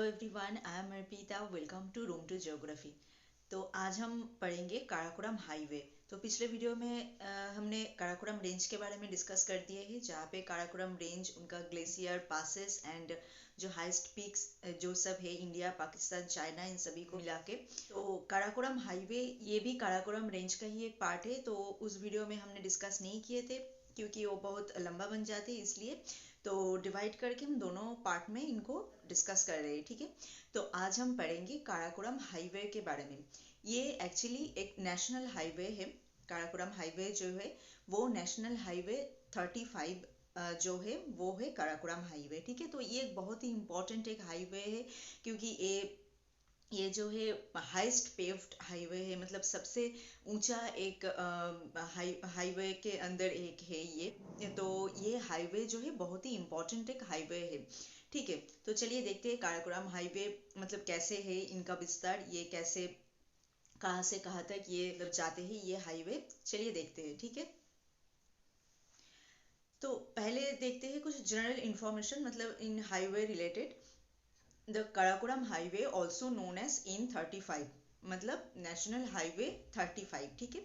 Everyone, I am Arpita. Welcome to room to geography. तो आज हम पढ़ेंगे काराकोरम हाईवे। तो पिछले वीडियो में हमने काराकोरम रेंज के बारे में डिस्कस कर दिए हैं, जहाँ पे काराकोरम रेंज, उनका ग्लेशियर, पासेस एंड जो हाईएस्ट पीक्स जो सब है इंडिया, पाकिस्तान, चाइना, इन सभी को मिला के। तो काराकोरम हाईवे ये भी काराकोरम रेंज का ही एक पार्ट है। तो उस वीडियो में हमने डिस्कस नहीं किए थे क्योंकि वो बहुत लंबा बन जाते, इसलिए तो डिवाइड करके हम दोनों पार्ट में इनको डिस्कस कर रहे हैं। ठीक है, तो आज हम पढ़ेंगे काराकोरम हाईवे के बारे में। ये एक्चुअली एक नेशनल हाईवे है। काराकोरम हाईवे जो है वो नेशनल हाईवे 35 जो है वो है काराकोरम हाईवे। ठीक है, तो ये एक बहुत ही इम्पोर्टेंट एक हाईवे है क्योंकि ये जो है हाईएस्ट पेव्ड हाईवे है, मतलब सबसे ऊंचा एक हाईवे के अंदर एक है ये। तो ये हाईवे जो है बहुत ही इम्पोर्टेंट एक हाईवे है। ठीक है, तो चलिए देखते हैं काराकोरम हाईवे मतलब कैसे है, इनका विस्तार, ये कैसे कहाँ से कहाँ तक ये मतलब जाते हैं ये हाईवे। चलिए देखते हैं। ठीक है, तो पहले देखते हैं कुछ जनरल इंफॉर्मेशन मतलब इन highway related. The Karakoram highway also known as N 35, मतलब नेशनल हाईवे 35। ठीक है,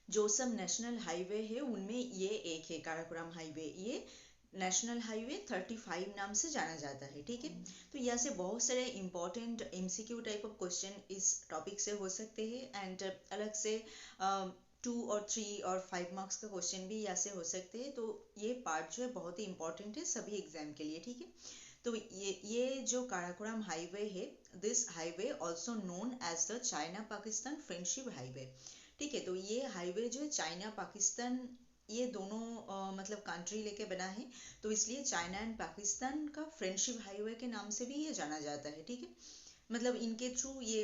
जो सब नेशनल हाईवे है उनमें ये एक है काराकोरम हाईवे। ये नेशनल हाईवे 35 नाम से जाना जाता है। ठीक है, तो यहाँ से बहुत सारे important MCQ type of question इस टॉपिक से हो सकते हैं एंड अलग से 2 और 3 और 5 मार्क्स का क्वेश्चन भी यहाँ से हो सकते हैं। तो ये पार्ट जो है बहुत ही इंपॉर्टेंट है सभी एग्जाम के लिए। ठीक है, तो ये जो काराकोरम हाईवे है, this highway also known as the China Pakistan friendship highway. ठीक है, तो ये हाईवे जो है चाइना पाकिस्तान ये दोनों मतलब कंट्री लेके बना है, तो इसलिए चाइना एंड पाकिस्तान का फ्रेंडशिप हाईवे के नाम से भी ये जाना जाता है। ठीक है, मतलब इनके थ्रू ये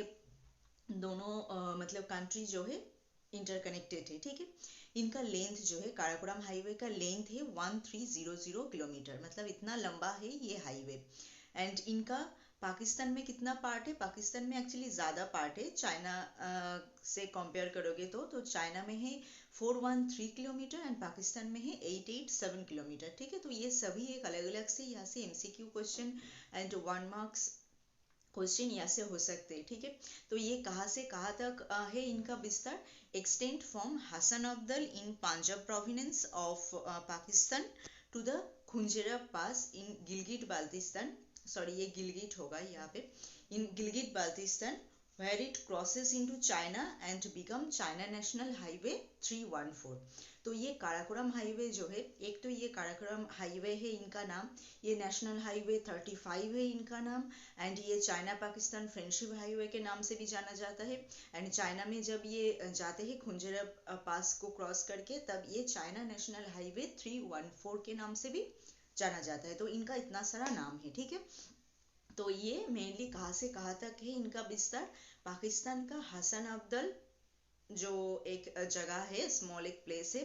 दोनों मतलब कंट्री जो है इंटरकनेक्टेड है। ठीक है, इनका लेंथ जो है काराकोरम हाईवे का लेंथ है 1300 किलोमीटर, मतलब इतना लंबा है ये हाईवे। एंड इनका पाकिस्तान में कितना पार्ट है, पाकिस्तान में एक्चुअली ज़्यादा पार्ट है चाइना से कंपेयर करोगे तो चाइना में है 413 किलोमीटर एंड पाकिस्तान में है 887 किलोमीटर। ठीक है, तो ये सभी एक अलग अलग से यहाँ से MCQ question and 1 marks question यहाँ से हो सकते हैं। ठीक है, तो ये कहाँ से कहाँ तक है इनका विस्तार। Extend from Hasan Abdal in Punjab province of Pakistan to the Khunjerab pass in Gilgit Baltistan, sorry ये गिलगिट होगा यहाँ पे, इन Gilgit Baltistan where it crosses into China and become China National Highway 314। तो ये काराकोरम हाईवे जो है, एक तो ये काराकोरम हाईवे है इनका नाम, ये नेशनल हाईवे 35 है इनका नाम, एंड ये चाइना पाकिस्तान फ्रेंडशिप हाईवे के नाम से भी जाना जाता है। एंड चाइना में जब ये जाते हैं खुंजेरा पास को क्रॉस करके, तब ये चाइना नेशनल हाईवे 314 के नाम से भी जाना जाता है। तो इनका इतना सारा नाम है। ठीक है, तो ये मेनली कहाँ से कहाँ तक है इनका विस्तार। पाकिस्तान का हसन अब्दल जो एक जगह है, स्मॉल एक प्लेस है,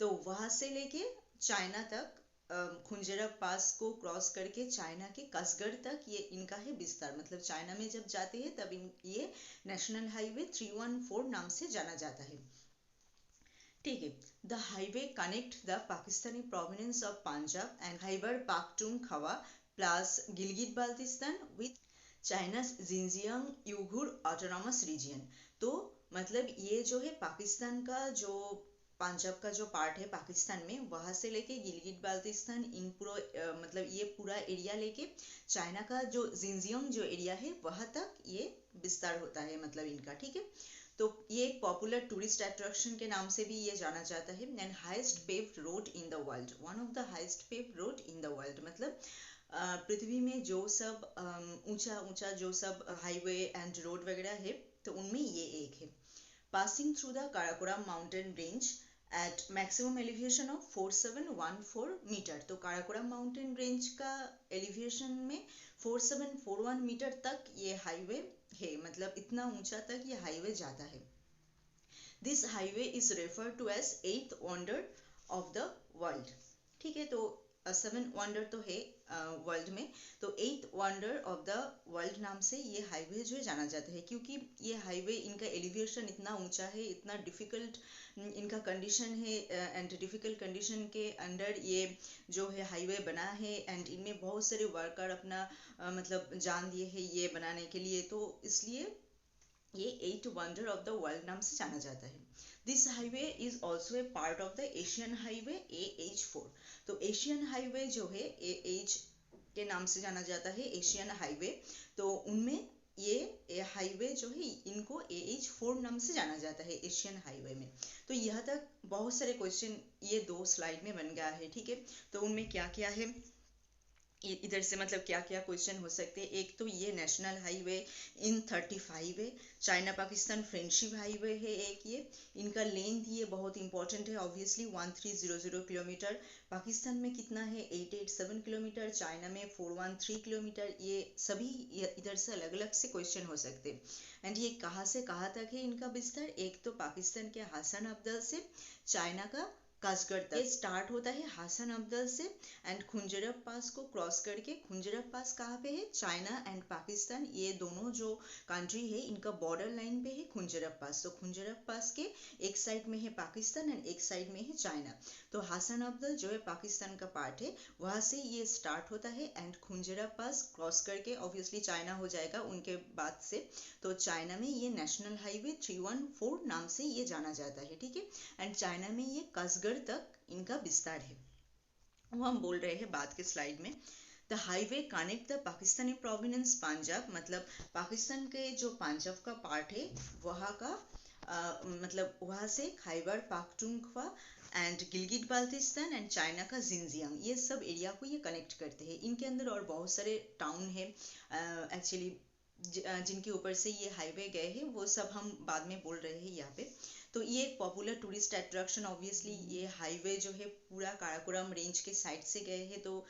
तो वहां से लेके चाइना तक खुंजेरा पास को क्रॉस करके चाइना के कसगढ़ तक ये इनका है विस्तार। मतलब चाइना में जब जाते हैं तब ये नेशनल हाईवे 314 नाम से जाना जाता है। ठीक है, the highway connect the Pakistani province of Punjab and Khyber Pakhtunkhwa plus Gilgit Baltistan with China Jinjiang Uyghur autonomous region. तो मतलब ये जो है पाकिस्तान का जो पंजाब का जो पार्ट है पाकिस्तान में, वहां से लेके गिलगित बाल्टिस्तान इन पूरा मतलब ये पूरा एरिया लेके चाइना का जो जिनजियांग जो एरिया है वहां तक ये विस्तार होता है मतलब इनका। ठीक है, तो ये एक पॉपुलर टूरिस्ट अट्रैक्शन के नाम से भी ये जाना जाता है। And highest paved road in the world, one of the highest paved road in the world, मतलब पृथ्वी में जो सब ऊंचा ऊंचा जो सब हाईवे एंड रोड वगैरह है, तो उनमें ये एक है। Passing through the Karakoram mountain range at maximum elevation of 4714 meter. तो काराकोरम माउंटेन रेंज का एलिवेशन में 4741 मीटर तक ये हाईवे है, मतलब इतना ऊंचा तक ये हाईवे जाता है। This highway is refer to as 8th wonder of the world. ठीक है, तो 7 वंडर तो है वर्ल्ड में। तो 8th wonder of the world नाम से ये हाईवे जो है जाना जाता है, क्योंकि ये हाईवे, इनका एलिवेशन इतना ऊंचा है, इतना डिफिकल्ट इनका कंडीशन है, एंड डिफिकल्ट कंडीशन के अंडर ये जो है हाईवे बना है, एंड इनमें बहुत सारे वर्कर अपना मतलब जान दिए हैं ये बनाने के लिए। तो इसलिए ये 8th wonder of the world नाम से जाना जाता है। This highway is also a part of the Asian highway AH4। तो एशियन हाईवे जो है AH के नाम से जाना जाता है, एशियन हाईवे। तो उनमें ये हाईवे जो है इनको AH4 नाम से जाना जाता है एशियन हाईवे में। तो यहाँ तक बहुत सारे क्वेश्चन ये 2 स्लाइड में बन गया है, ठीक है। तो उनमें क्या क्या है, इधर से मतलब क्या क्या क्वेश्चन हो सकते हैं। एक तो ये नेशनल हाईवे इन 35 है, चाइना पाकिस्तान फ्रेंडशिप हाईवे है एक ये, इनका लेंथ ये बहुत इंपॉर्टेंट है ऑब्वियसली 1300 किलोमीटर। पाकिस्तान में कितना है 887 किलोमीटर, चाइना में 413 किलोमीटर। ये सभी इधर से अलग अलग से क्वेश्चन हो सकते हैं। एंड ये कहाँ से कहाँ तक है इनका विस्तार, एक तो पाकिस्तान के हसन अब्दल से चाइना का कासगढ़ तक। ये स्टार्ट होता है हसन अब्दल से एंड खुंजरब पास को क्रॉस करके, खुंजरब पास कहाँ पे है, चाइना एंड पाकिस्तान ये दोनों जो कंट्री है इनका बॉर्डर लाइन पे है खुंजरब पास। तो खुंजरब पास के एक साइड में है पाकिस्तान एंड एक साइड में है चाइना। तो हसन अब्दल जो है पाकिस्तान का पार्ट है, वहां से ये स्टार्ट होता है एंड खुंजरब पास क्रॉस करके ऑब्वियसली चाइना हो जाएगा उनके बाद से। तो चाइना में ये नेशनल हाईवे 314 नाम से ये जाना जाता है, ठीक है। एंड चाइना में ये कासगढ़ तक इनका विस्तार है, वो हम बोल रहे हैं बाद के स्लाइड में। The highway connect the Pakistani province Punjab, मतलब पाकिस्तान के जो पंजाब का पार्ट है वहाँ का मतलब वहाँ से Khyber Pakhtunkhwa and Gilgit Baltistan and China का जिनजियांग, ये सब एरिया को ये कनेक्ट करते हैं। इनके अंदर और बहुत सारे टाउन है एक्चुअली जिनके ऊपर से ये हाईवे गए हैं, वो सब हम बाद में बोल रहे हैं यहाँ पे। तो ये एक पॉपुलर टूरिस्ट अट्रैक्शन ऑब्वियसली, ये हाईवे जो है पूरा काराकोरम रेंज के साइड से गए हैं। तो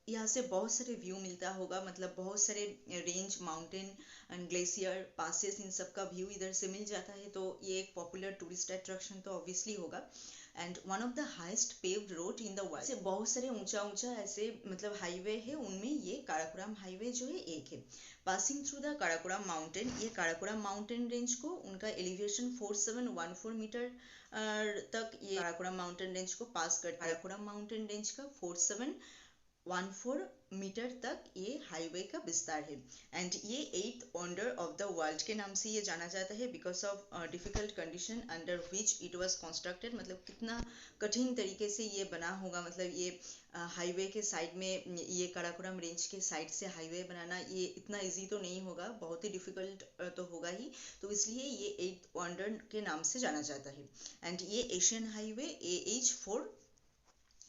यहाँ से बहुत सारे व्यू मिलता होगा, मतलब बहुत सारे range, mountain and glacier passes, इन सब का व्यू इधर से मिल जाता है। तो ये एक पॉपुलर टूरिस्ट अट्रैक्शन तो ऑब्वियसली होगा। And one of the highest paved road in the world, से बहुत सारे ऊंचा ऊंचा ऐसे मतलब हाईवे है, उनमें ये काराकोरम हाईवे जो है एक है। Passing through the Karakoram mountain, ये काराकोरम माउंटेन रेंज को उनका एलिवेशन 4714 मीटर तक ये काराकोरम माउंटेन रेंज को पास कर, काराकोरम माउंटेन रेंज का 4714 मीटर तक ये हाईवे का विस्तार है। एंड ये 8th wonder of the world के नाम से ये जाना जाता है because of difficult condition under which it was constructed, मतलब कितना कठिन तरीके से ये बना होगा, मतलब ये हाईवे के साइड में, ये काराकोरम रेंज के साइड से हाईवे बनाना ये इतना इजी तो नहीं होगा, बहुत ही डिफिकल्ट तो होगा ही। तो इसलिए ये 8th वंडर के नाम से जाना जाता है। एंड ये एशियन हाईवे AH4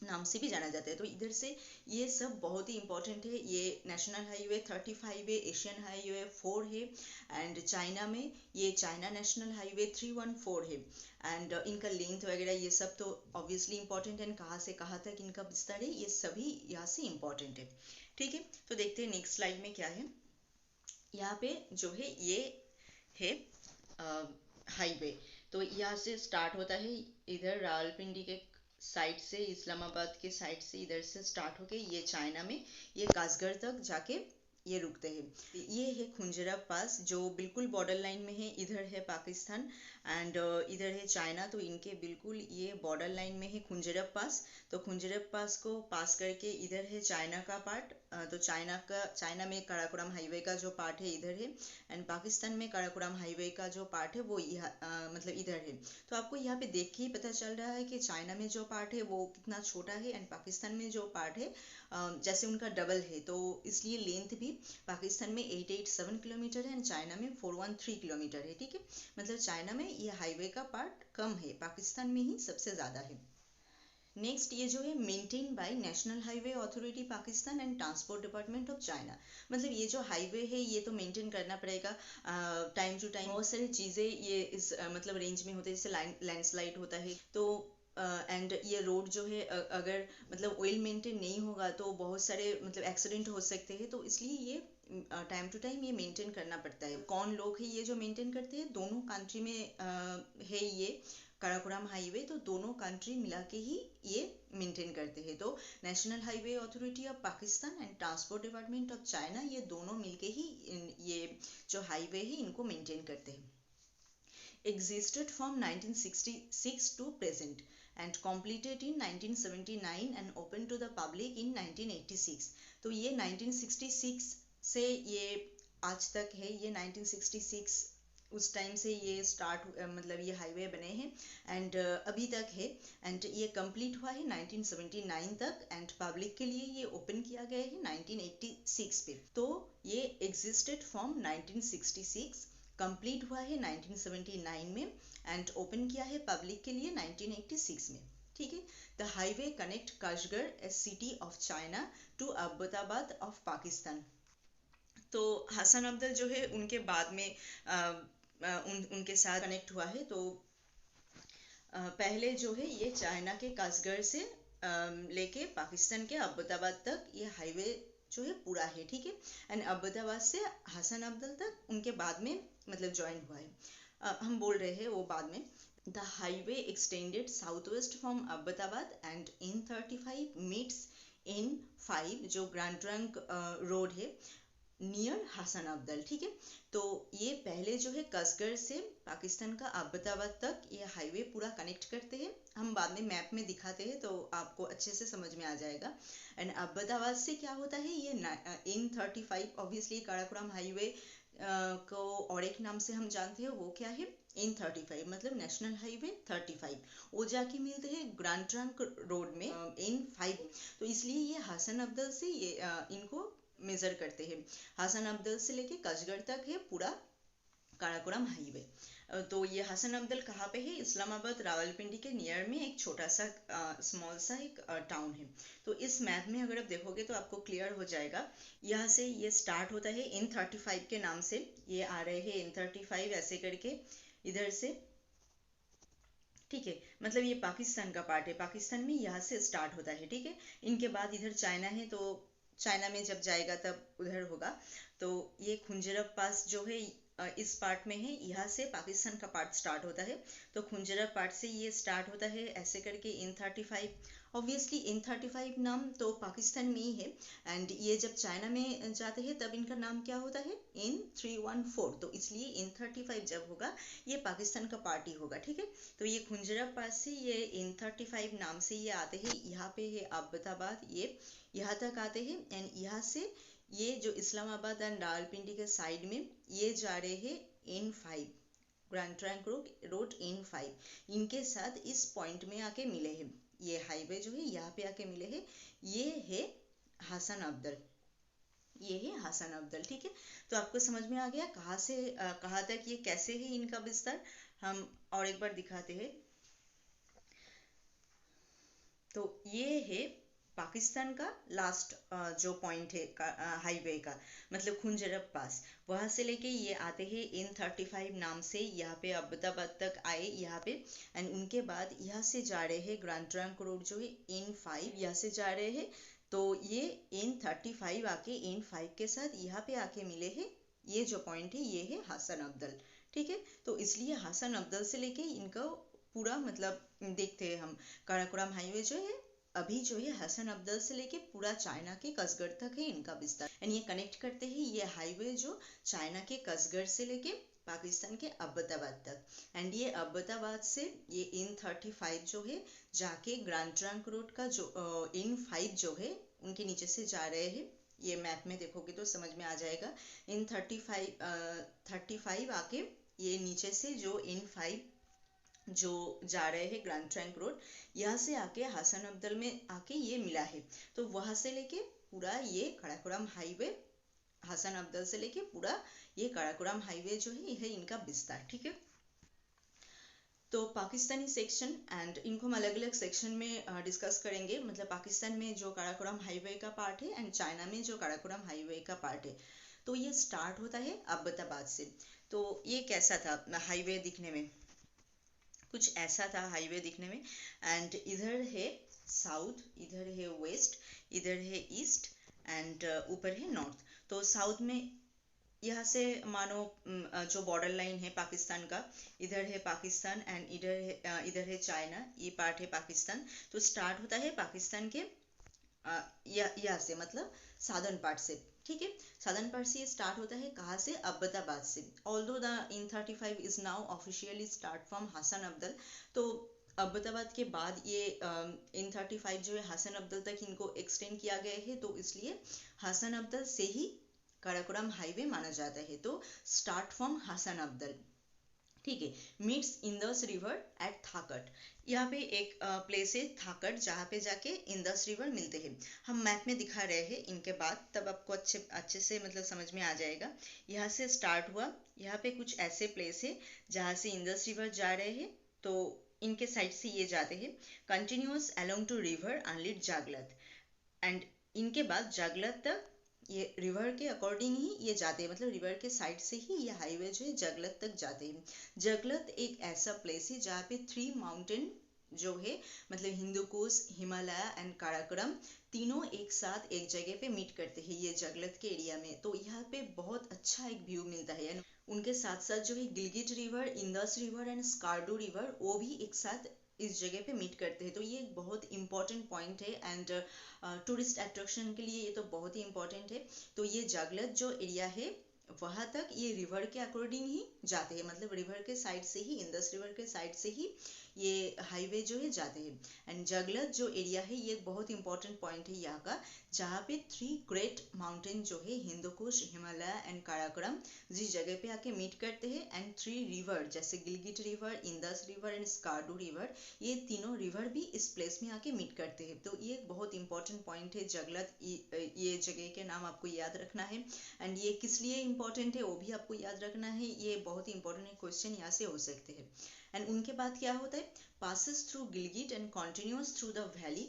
नाम से भी जाना जाता है। तो इधर से ये सब बहुत ही इंपॉर्टेंट है। ये नेशनल हाईवे 35 है, एशियन हाईवे 4 है, एंड चाइना में ये चाइना नेशनल हाईवे 314 है। एंड इनका लेंथ वगैरह ये सब तो ऑब्वियसली इंपॉर्टेंट है, कहाँ से कहाँ तक इनका विस्तार है ये सभी यहाँ से इंपॉर्टेंट है, ठीक है। तो देखते हैं नेक्स्ट स्लाइड में क्या है। यहाँ पे जो है ये है हाईवे। तो यहाँ से स्टार्ट होता है इधर रावलपिंडी के साइड से, इस्लामाबाद के साइड से इधर से स्टार्ट होके ये चाइना में ये कासगढ़ तक जाके ये रुकते हैं। ये है खुंजरब पास जो बिल्कुल बॉर्डर लाइन में है, इधर है पाकिस्तान एंड इधर है चाइना। तो इनके बिल्कुल ये बॉर्डर लाइन में है खुंजरब पास। तो खुंजरब पास को पास करके इधर है चाइना का पार्ट। तो चाइना में काराकोरम हाईवे का जो पार्ट है इधर है, एंड पाकिस्तान में काराकोरम हाईवे का जो पार्ट है वो मतलब इधर है। तो आपको यहाँ पे देख के ही पता चल रहा है कि चाइना में जो पार्ट है वो कितना छोटा है, एंड पाकिस्तान में जो पार्ट है जैसे उनका डबल है। तो इसलिए लेंथ भी पाकिस्तान में 887 किलोमीटर है एंड चाइना में 413 किलोमीटर है, ठीक है। मतलब चाइना में ये हाईवे का पार्ट कम है, पाकिस्तान में ही सबसे ज़्यादा है। नेक्स्ट ये जो है maintain by national highway authority Pakistan and transport department of China. मतलब ये जो हाईवे है ये तो मेंटेन करना पड़ेगा टाइम टू टाइम। बहुत सारी चीज़ें ये इस मतलब रेंज में होते हैं, जैसे लैंडस्लाइड होता है। तो एंड ये रोड जो है अगर मतलब ऑयल मेंटेन नहीं होगा तो बहुत सारे मतलब एक्सीडेंट हो सकते हैं। तो इसलिए ये टाइम टू टाइम ये मेंटेन करना पड़ता है। कौन लोग हैं ये जो मेंटेन करते हैं, दोनों कंट्री में है ये काराकोरम हाईवे, तो दोनों कंट्री मिला के ही ये मेंटेन करते हैं। तो national highway authority of Pakistan and transport department of China, ये दोनों मिलके ही ये जो हाईवे है इनको मेंटेन करते हैं। Existed from 1966 to present and completed in 1979 and opened to the public in 1986। तो ये 1966 से ये आज तक है। ये 1966 उस टाइम से ये स्टार्ट मतलब ये हाईवे बने हैं एंड अभी तक है एंड ये कंप्लीट हुआ है 1979 तक एंड पब्लिक के लिए ये ओपन किया गया है 1986 पे। तो ये एग्जिस्टेड फ्रॉम 1966, कंप्लीट हुआ है 1979 में एंड ओपन किया है पब्लिक के लिए 1986 में। ठीक है। The highway connect Kashgar a city of China to Abbottabad of Pakistan. तो हसन अब्दुल जो है उनके बाद में उनके साथ कनेक्ट हुआ है। तो पहले जो है ये चाइना के काशगर से लेके पाकिस्तान के अब्बोताबाद तक ये हाईवे जो है पूरा है। ठीक है। एंड अब्बोताबाद से हसन अब्दुल तक उनके बाद में मतलब ज्वाइन हुआ है। हम बोल रहे हैं वो बाद में। The highway extended south west from Abbottabad and N35 meets N5 जो ग्रैंड ट्रंक रोड है नियर हसन अब्दुल। ठीक है। तो ये पहले जो है कसगर से पाकिस्तान का अब्बोताबाद तक ये हाईवे पूरा कनेक्ट करते हैं। हम बाद में मैप में दिखाते हैं तो आपको अच्छे से समझ में आ जाएगा। एंड अब्बोताबाद से क्या होता है ये N35 ऑब्वियसली काराकोरम हाईवे को और एक नाम से हम जानते हैं, वो क्या है N35 मतलब नेशनल हाईवे 35। वो जाके मिलते हैं ग्रैंड ट्रंक रोड में N5। तो इसलिए ये हसन अब्दुल से ये इनको मेजर करते हैं। हसन अब्दुल से लेके कसगर तक है पूरा काराकोरम हाईवे। तो ये हसन अब्दुल कहाँ पे है? इस्लामाबाद रावलपिंडी के नियर में एक छोटा सा स्मॉल सा एक टाउन है। तो इस मैप में अगर आप देखोगे तो आपको क्लियर हो जाएगा। यहाँ से ये स्टार्ट होता है N35 के नाम से, ये आ रहे हैं N35 ऐसे करके इधर से। ठीक है। मतलब ये पाकिस्तान का पार्ट है, पाकिस्तान में यहाँ से स्टार्ट होता है। ठीक है। इनके बाद इधर चाइना है, तो चाइना में जब जाएगा तब उधर होगा। तो ये खुंजरब पास जो है इस पार्ट में है, यहाँ से पाकिस्तान का पार्ट स्टार्ट होता है। तो खुंजरब पार्ट से ये स्टार्ट होता है ऐसे करके N35। ऑब्वियसली N35 नाम तो पाकिस्तान में ही है एंड ये जब चाइना में जाते हैं तब इनका नाम क्या होता है N314। तो इसलिए N35 जब होगा ये पाकिस्तान का पार्ट ही होगा। ठीक है। तो ये खुंजरब पास से ये N35 नाम से ये आते हैं, यहाँ पे है अब्बोताबाद, ये यहाँ तक आते हैं एंड यहाँ से ये जो इस्लामाबाद एंड रावलपिंडी के साइड में ये जा रहे हैं N5 grand trunk road N5। इनके साथ इस पॉइंट में आके मिले हैं, ये हाईवे जो है यहाँ पे आके मिले हैं। ये है हसन अब्दुल, ये है हसन अब्दुल। ठीक है। तो आपको समझ में आ गया कहाँ से कहाँ तक ये कैसे है इनका विस्तार। हम और एक बार दिखाते हैं। तो ये है पाकिस्तान का लास्ट जो पॉइंट है हाईवे का, मतलब खुंजरब पास, वहां से लेके ये आते हैं N35 नाम से, यहाँ पे अब्बोताबाद तक आए यहाँ पे एंड उनके बाद यहाँ से जा रहे हैं ग्रैंड ट्रंक रोड जो है N5 यहाँ से जा रहे हैं। तो ये N35 आके N5 के साथ यहाँ पे आके मिले हैं। ये जो पॉइंट है ये है हसन अब्दुल। ठीक है। तो इसलिए हसन अब्दुल से लेके इनका पूरा मतलब देखते हैं हम काराकोरम हाईवे जो है अभी जो है हसन अब्दुल से लेके पूरा चाइना के कसगर तक है इनका विस्तार एंड ये कनेक्ट करते हैं ये हाईवे जो चाइना के कसगर से लेके पाकिस्तान के अब्बोताबाद तक एंड ये अब्बोताबाद से ये N35 जो है जाके ग्रैंड ट्रंक रोड का जो N5 जो है उनके नीचे से जा रहे हैं। ये मैप में देखोगे तो समझ में आ जाएगा। N35 आके ये नीचे से जो N5 जो जा रहे हैं ग्रैंड ट्रंक रोड, यहाँ से आके हसन अब्दुल में आके ये मिला है। तो वहां से लेके पूरा ये काराकोरम हाईवे हसन अब्दुल से लेके पूरा ये काराकोरम हाईवे जो है यह इनका विस्तार। ठीक है। तो पाकिस्तानी सेक्शन एंड इनको हम अलग अलग सेक्शन में डिस्कस करेंगे। मतलब पाकिस्तान में जो काराकोरम हाईवे का पार्ट है एंड चाइना में जो काराकोरम हाईवे का पार्ट है। तो ये स्टार्ट होता है अब्बोताबाद से। तो ये कैसा था हाईवे दिखने में? कुछ ऐसा था हाईवे दिखने में एंड इधर है साउथ, इधर है वेस्ट, इधर है ईस्ट एंड ऊपर है नॉर्थ। तो साउथ में यहाँ से मानो जो बॉर्डर लाइन है पाकिस्तान का, इधर है पाकिस्तान एंड इधर है चाइना, ये पार्ट है पाकिस्तान। तो स्टार्ट होता है पाकिस्तान के यहाँ से, मतलब साउदर्न पार्ट से, ठीक है। साउदर्न पार्ट से ये स्टार्ट होता है कहाँ से? अब्बताबाद से। Although the N 35 is now officially start from Hasan Abdal. तो अब्बताबाद के बाद ये इन 35 जो है हसन अब्दल तक इनको एक्सटेंड किया गया है, तो इसलिए हसन अब्दल से ही काराकोरम हाईवे माना जाता है। तो स्टार्ट फ्रॉम हसन अब्दल, ठीक है। Meets Indus river at Thakot. यहाँ पे एक प्लेस है थाकट, जहाँ पे जाके इंदस रिवर मिलते हैं। हम मैप में दिखा रहे हैं इनके बाद, तब आपको अच्छे से मतलब समझ में आ जाएगा। यहाँ से स्टार्ट हुआ, यहाँ पे कुछ ऐसे प्लेस है जहाँ से इंदस रिवर जा रहे हैं, तो इनके साइड से ये जाते हैं। कंटिन्यूअस अलोंग टू रिवर अनलिट जागलत, एंड इनके बाद जागलत तक ये रिवर के अकॉर्डिंग ही ये जाते हैं, मतलब रिवर के साइड से ही ये हाईवे जो है जगलत तक जाते हैं। जगलत एक ऐसा प्लेस है जहाँ पे 3 माउंटेन जो है, मतलब हिंदुकुश, हिमालय एंड काराकोरम, तीनों एक साथ एक जगह पे मीट करते हैं ये जगलत के एरिया में। तो यहाँ पे बहुत अच्छा एक व्यू मिलता है। उनके साथ साथ जो है Gilgit river, Indus river and Skardu river, वो भी एक साथ इस जगह पे मीट करते हैं। तो ये एक बहुत इंपॉर्टेंट पॉइंट है एंड टूरिस्ट अट्रैक्शन के लिए ये तो बहुत ही इंपॉर्टेंट है। तो ये जागलत जो एरिया है वहाँ तक ये रिवर के अकॉर्डिंग ही जाते हैं, मतलब रिवर के साइड से ही, इंदस रिवर के साइड से ही ये हाईवे जो है जाते हैं। एंड जगलत जो एरिया है ये बहुत इंपॉर्टेंट पॉइंट है यहाँ का, जहाँ पे 3 ग्रेट माउंटेन जो है हिंदुकुश, हिमालय एंड काराकोरम जिस जगह पे आके मीट करते हैं, एंड 3 रिवर जैसे Gilgit river, Indus river and Skardu river, ये तीनों रिवर भी इस प्लेस में आके मीट करते हैं। तो ये एक बहुत इंपॉर्टेंट पॉइंट है जगलत, ये जगह के नाम आपको याद रखना है। एंड ये किस लिए इंपॉर्टेंट है वो भी आपको याद रखना है, ये बहुत ही इंपॉर्टेंट क्वेश्चन यहाँ से हो सकते हैं। एंड उनके बाद क्या होता है? Passes through Gilgit and continuous through the valley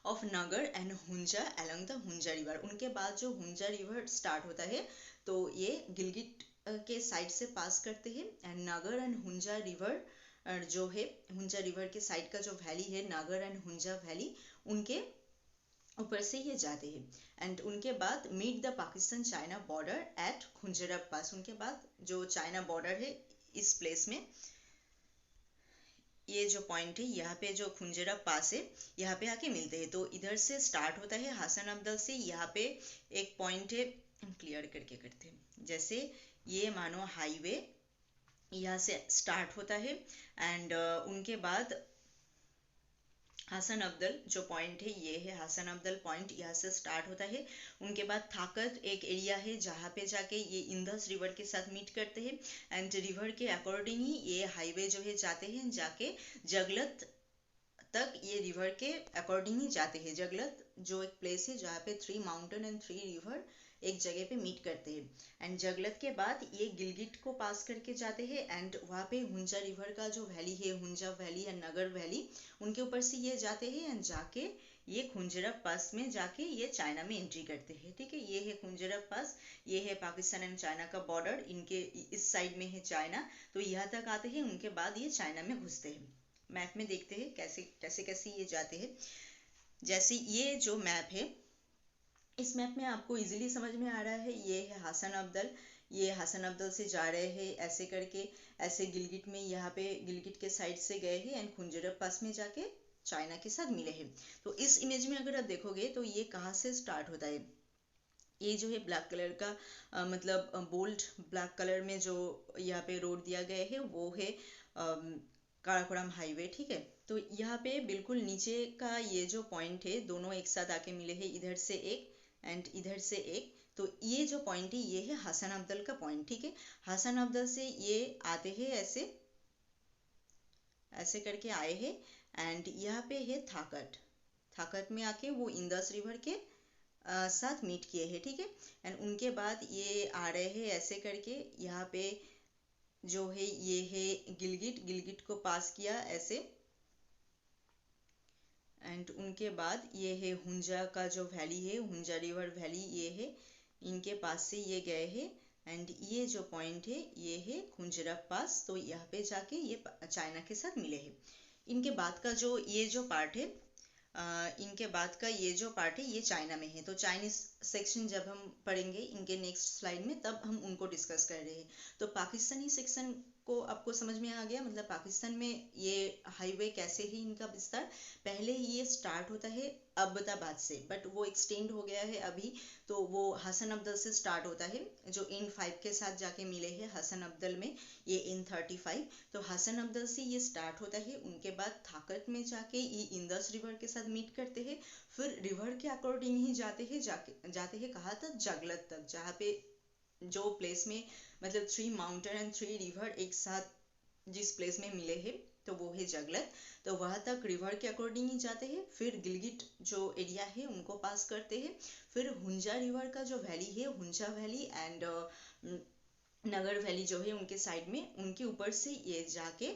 of Nagar and Hunza along the Hunza river. उनके बाद जो हुंजा रिवर स्टार्ट होता है, तो ये गिलगिट के साइड से पास करते हैं, and Nagar and Hunza river जो है, हुंजा रिवर के साइड का जो वैली है नगर एंड हुंजा वैली, उनके ऊपर से ये जाते हैं। एंड उनके बाद meet the Pakistan China border at Khunjerab pass. उनके बाद जो चाइना बॉर्डर है इस प्लेस में, ये जो पॉइंट है यहाँ पे जो खुंजरा पास है, यहाँ पे आके मिलते हैं। तो इधर से स्टार्ट होता है हसन अब्दल से, यहाँ पे एक पॉइंट है, हम क्लियर करके करते हैं। जैसे ये मानो हाईवे यहाँ से स्टार्ट होता है, एंड उनके बाद हसन अब्दल जो पॉइंट है ये है हसन अब्दल पॉइंट, यहाँ से स्टार्ट होता है। उनके बाद थाकत एक एरिया है जहाँ पे जाके ये इंदस रिवर के साथ मीट करते हैं, एंड रिवर के अकॉर्डिंग ही ये हाईवे जो है जाते हैं, जाके जगलत तक ये रिवर के अकॉर्डिंग ही जाते हैं। जगलत जो एक प्लेस है जहाँ पे 3 माउंटेन एंड 3 रिवर एक जगह पे मीट करते हैं। एंड जगलत के बाद ये गिलगिट को पास करके जाते हैं, एंड वहाँ पे हुंजा रिवर का जो वैली है, Hunza valley and Nagar valley, उनके ऊपर से ये जाते हैं, एंड जाके ये खुंजरब पास में जाके ये चाइना में एंट्री करते हैं। ठीक है, ये है खुंजरब पास, ये है पाकिस्तान एंड चाइना का बॉर्डर, इनके इस साइड में है चाइना। तो यहाँ तक आते हैं, उनके बाद ये चाइना में घुसते हैं। मैप में देखते हैं कैसे कैसे ये जाते हैं। जैसे ये जो मैप है, इस मैप में आपको इजीली समझ में आ रहा है, ये है हसन अब्दल, ये हसन अब्दल से जा रहे हैं ऐसे करके, ऐसे गिलगिट में, यहाँ पे गिलगिट के साइड से गए हैं, एंड खुंजरब पास में जाके चाइना के साथ मिले हैं। तो इस इमेज में अगर आप देखोगे तो ये कहाँ से स्टार्ट होता है? ये जो है ब्लैक कलर का मतलब बोल्ड ब्लैक कलर में जो यहाँ पे रोड दिया गया है वो है काराकोरम हाईवे। ठीक है, तो यहाँ पे बिल्कुल नीचे का ये जो पॉइंट है, दोनों एक साथ आके मिले हैं, इधर से एक एंड इधर से एक। तो ये जो पॉइंट है ये है हसन अब्दल का पॉइंट। ठीक है, हसन अब्दल से ये आते हैं ऐसे ऐसे करके आए हैं, एंड यहाँ पे है थाकत। थाकत में आके वो इंदस रिवर के साथ मीट किए हैं। ठीक है, एंड उनके बाद ये आ रहे हैं ऐसे करके, यहाँ पे जो है ये है गिलगिट, गिलगिट को पास किया ऐसे, एंड उनके बाद ये है हुंजा का जो वैली है, हुंजा रिवर वैली, ये है इनके पास से ये गए हैं, एंड ये जो पॉइंट है ये है खुंजरब पास। तो यहाँ पे जाके ये चाइना के साथ मिले हैं। इनके बाद का जो पार्ट है, इनके बाद का ये जो पार्ट है ये चाइना में है। तो चाइनीज सेक्शन जब हम पढ़ेंगे इनके नेक्स्ट स्लाइड में, तब हम उनको डिस्कस कर रहे हैं। तो पाकिस्तानी सेक्शन को आपको समझ में आ गया, मतलब पाकिस्तान में ये हाईवे कैसे ही इनका विस्तार, पहले ही ये स्टार्ट होता है अब्बताबाद से, बट वो एक्सटेंड हो गया है अभी, तो वो हसन अब्दल से स्टार्ट होता है, जो N5 के साथ जाके मिले हैं हसन अब्दल में, ये N35। तो हसन अब्दल से ये स्टार्ट होता है, उनके बाद थाकत में जाके ये इंदस रिवर के साथ मीट करते हैं, फिर रिवर के अकॉर्डिंग ही जाते हैं कहाँ तक, जगलत तक, जहाँ पे जो प्लेस में मतलब 3 माउंटेन एंड 3 रिवर एक साथ जिस प्लेस में मिले हैं, तो वो है जगलत। तो वहाँ तक रिवर के अकॉर्डिंग ही जाते हैं, फिर गिलगिट जो एरिया है उनको पास करते हैं, फिर हुंजा रिवर का जो वैली है, Hunza valley and Nagar valley जो है उनके साइड में, उनके ऊपर से ये जाके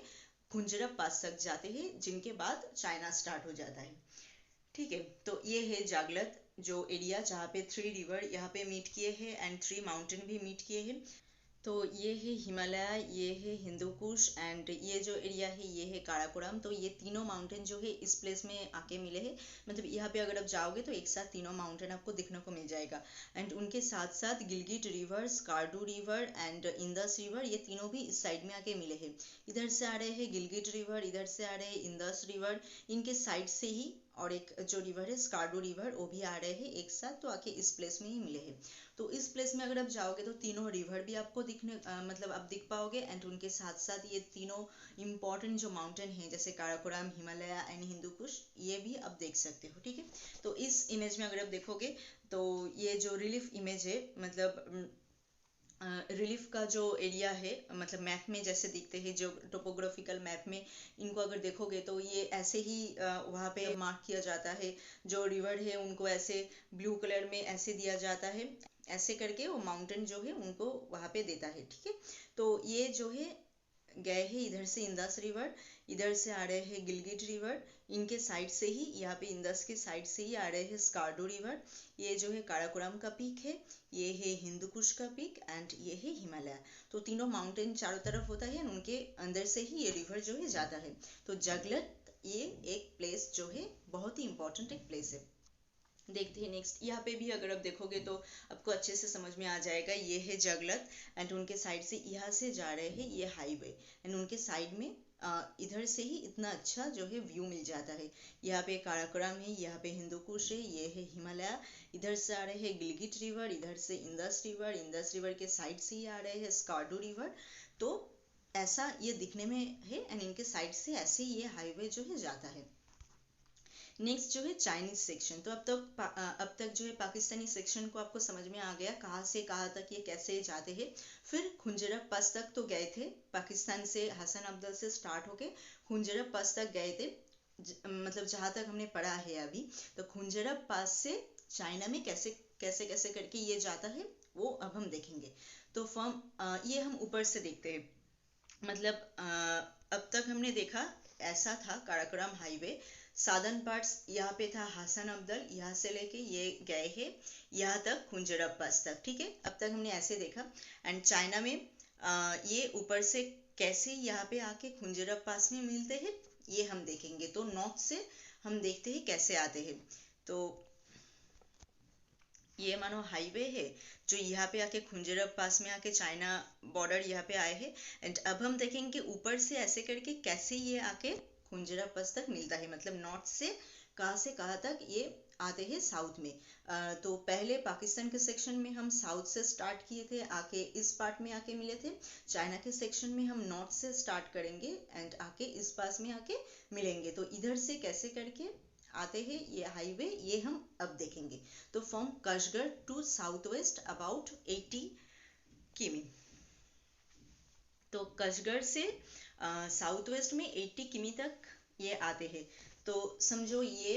खुंजरब पास तक जाते हैं, जिनके बाद चाइना स्टार्ट हो जाता है। ठीक है, तो ये है जागलत जो एरिया जहाँ पे 3 रिवर यहाँ पे मीट किए हैं एंड 3 माउंटेन भी मीट किए हैं। तो ये है हिमालय, ये है हिंदू कुश एंड ये जो एरिया है ये है काराकोरम। तो ये तीनों माउंटेन जो है इस प्लेस में आके मिले हैं, मतलब यहाँ पे अगर आप जाओगे तो एक साथ तीनों माउंटेन आपको दिखने को मिल जाएगा। एंड उनके साथ साथ Gilgit river, Skardu river and Indus river, ये तीनों भी इस साइड में आके मिले हैं। इधर से आ रहे हैं गिलगिट रिवर, इधर से आ रहे हैं इंदस रिवर, इनके साइड से ही, और एक जो रिवर है स्कार्डू रिवर, वो भी आ रहे हैं एक साथ, तो आके इस प्लेस में ही मिले हैं। तो इस प्लेस में अगर आप जाओगे तो तीनों रिवर भी आपको मतलब आप दिख पाओगे, एंड उनके साथ साथ ये तीनों इम्पोर्टेंट जो माउंटेन हैं जैसे काराकोरम, हिमालय एंड हिंदू कुश, ये भी आप देख सकते हो। ठीक है, तो इस इमेज में अगर आप देखोगे तो ये जो रिलीफ इमेज है, मतलब रिलीफ का जो एरिया है, मतलब मैप में जैसे दिखते हैं, जो टोपोग्राफिकल मैप में इनको अगर देखोगे तो ये ऐसे ही वहाँ पे मार्क किया जाता है, जो रिवर है उनको ऐसे ब्लू कलर में ऐसे दिया जाता है, ऐसे करके वो माउंटेन जो है उनको वहाँ पे देता है। ठीक है, तो ये जो है गए हैं इधर से इंदस रिवर, इधर से आ रहे हैं गिलगिट रिवर, इनके साइड से ही यहाँ पे इंदस के साइड से ही आ रहे हैं स्कार्डू रिवर, ये जो है काराकोरम का पीक है, ये है हिंदू कुश का पीक एंड ये है हिमालय। तो तीनों माउंटेन चारों तरफ होता है, उनके अंदर से ही ये रिवर जो है जाता है। तो जगलत ये एक प्लेस जो है बहुत ही इंपॉर्टेंट एक प्लेस है। देखते हैं नेक्स्ट, यहाँ पे भी अगर आप देखोगे तो आपको अच्छे से समझ में आ जाएगा, ये है जगलत एंड उनके साइड से यहाँ से जा रहे हैं ये हाईवे, एंड उनके साइड में इधर से ही इतना अच्छा जो है व्यू मिल जाता है। यहाँ पे काराकोरम है, यहाँ पे हिंदू कुश है, ये है हिमालय, इधर से आ रहे हैं गिलगिट रिवर, इधर से इंदस रिवर, इंदस रिवर के साइड से ही आ रहे हैं स्कार्डू रिवर। तो ऐसा ये दिखने में है, एंड इनके साइड से ऐसे ही ये हाईवे जो है जाता है। नेक्स्ट जो है चाइनीज सेक्शन। तो अब तक जो है पाकिस्तानी सेक्शन को आपको समझ में आ गया, कहाँ से कहाँ तक ये कैसे जाते हैं। फिर खुंजरब पास तक तो गए थे, पाकिस्तान से हसन अब्दल से स्टार्ट होके खुंजरब पास तक गए थे, मतलब जहाँ तक हमने पढ़ा है अभी। तो खुंजरब पास से चाइना में कैसे कैसे कैसे करके ये जाता है वो अब हम देखेंगे। तो ये हम ऊपर से देखते हैं, मतलब अब तक हमने देखा ऐसा था काराकोरम हाईवे, सादर्न पार्ट्स यहाँ पे था हसन अब्दल, यहाँ से लेके ये गए हैं यहाँ तक खुंजरब पास तक। ठीक है, अब तक हमने ऐसे देखा, एंड चाइना में ये ऊपर से कैसे यहाँ पे आके खुंजरब पास में मिलते हैं ये हम देखेंगे। तो नॉर्थ से हम देखते हैं कैसे आते हैं। तो ये मानो हाईवे है जो यहाँ पे आके खुंजरब पास में आके चाइना बॉर्डर यहाँ पे आए हैं, एंड अब हम देखेंगे ऊपर से ऐसे करके कैसे ये आके खुंजरब पास तक मिलता है, मतलब नॉर्थ से कहाँ तक ये आते हैं साउथ में। तो पहले पाकिस्तान के सेक्शन में हम साउथ से स्टार्ट किए थे, आके इस पार्ट में आके मिले थे। चाइना के सेक्शन में हम नॉर्थ से स्टार्ट करेंगे एंड आके इस पास में आके मिलेंगे। तो इधर से कैसे करके आते हैं ये हाईवे, ये हम अब देखेंगे। तो from Kashgar to south west about 80 किमी। तो कशगढ़ से साउथ वेस्ट में 80 किमी तक ये आते हैं। तो समझो ये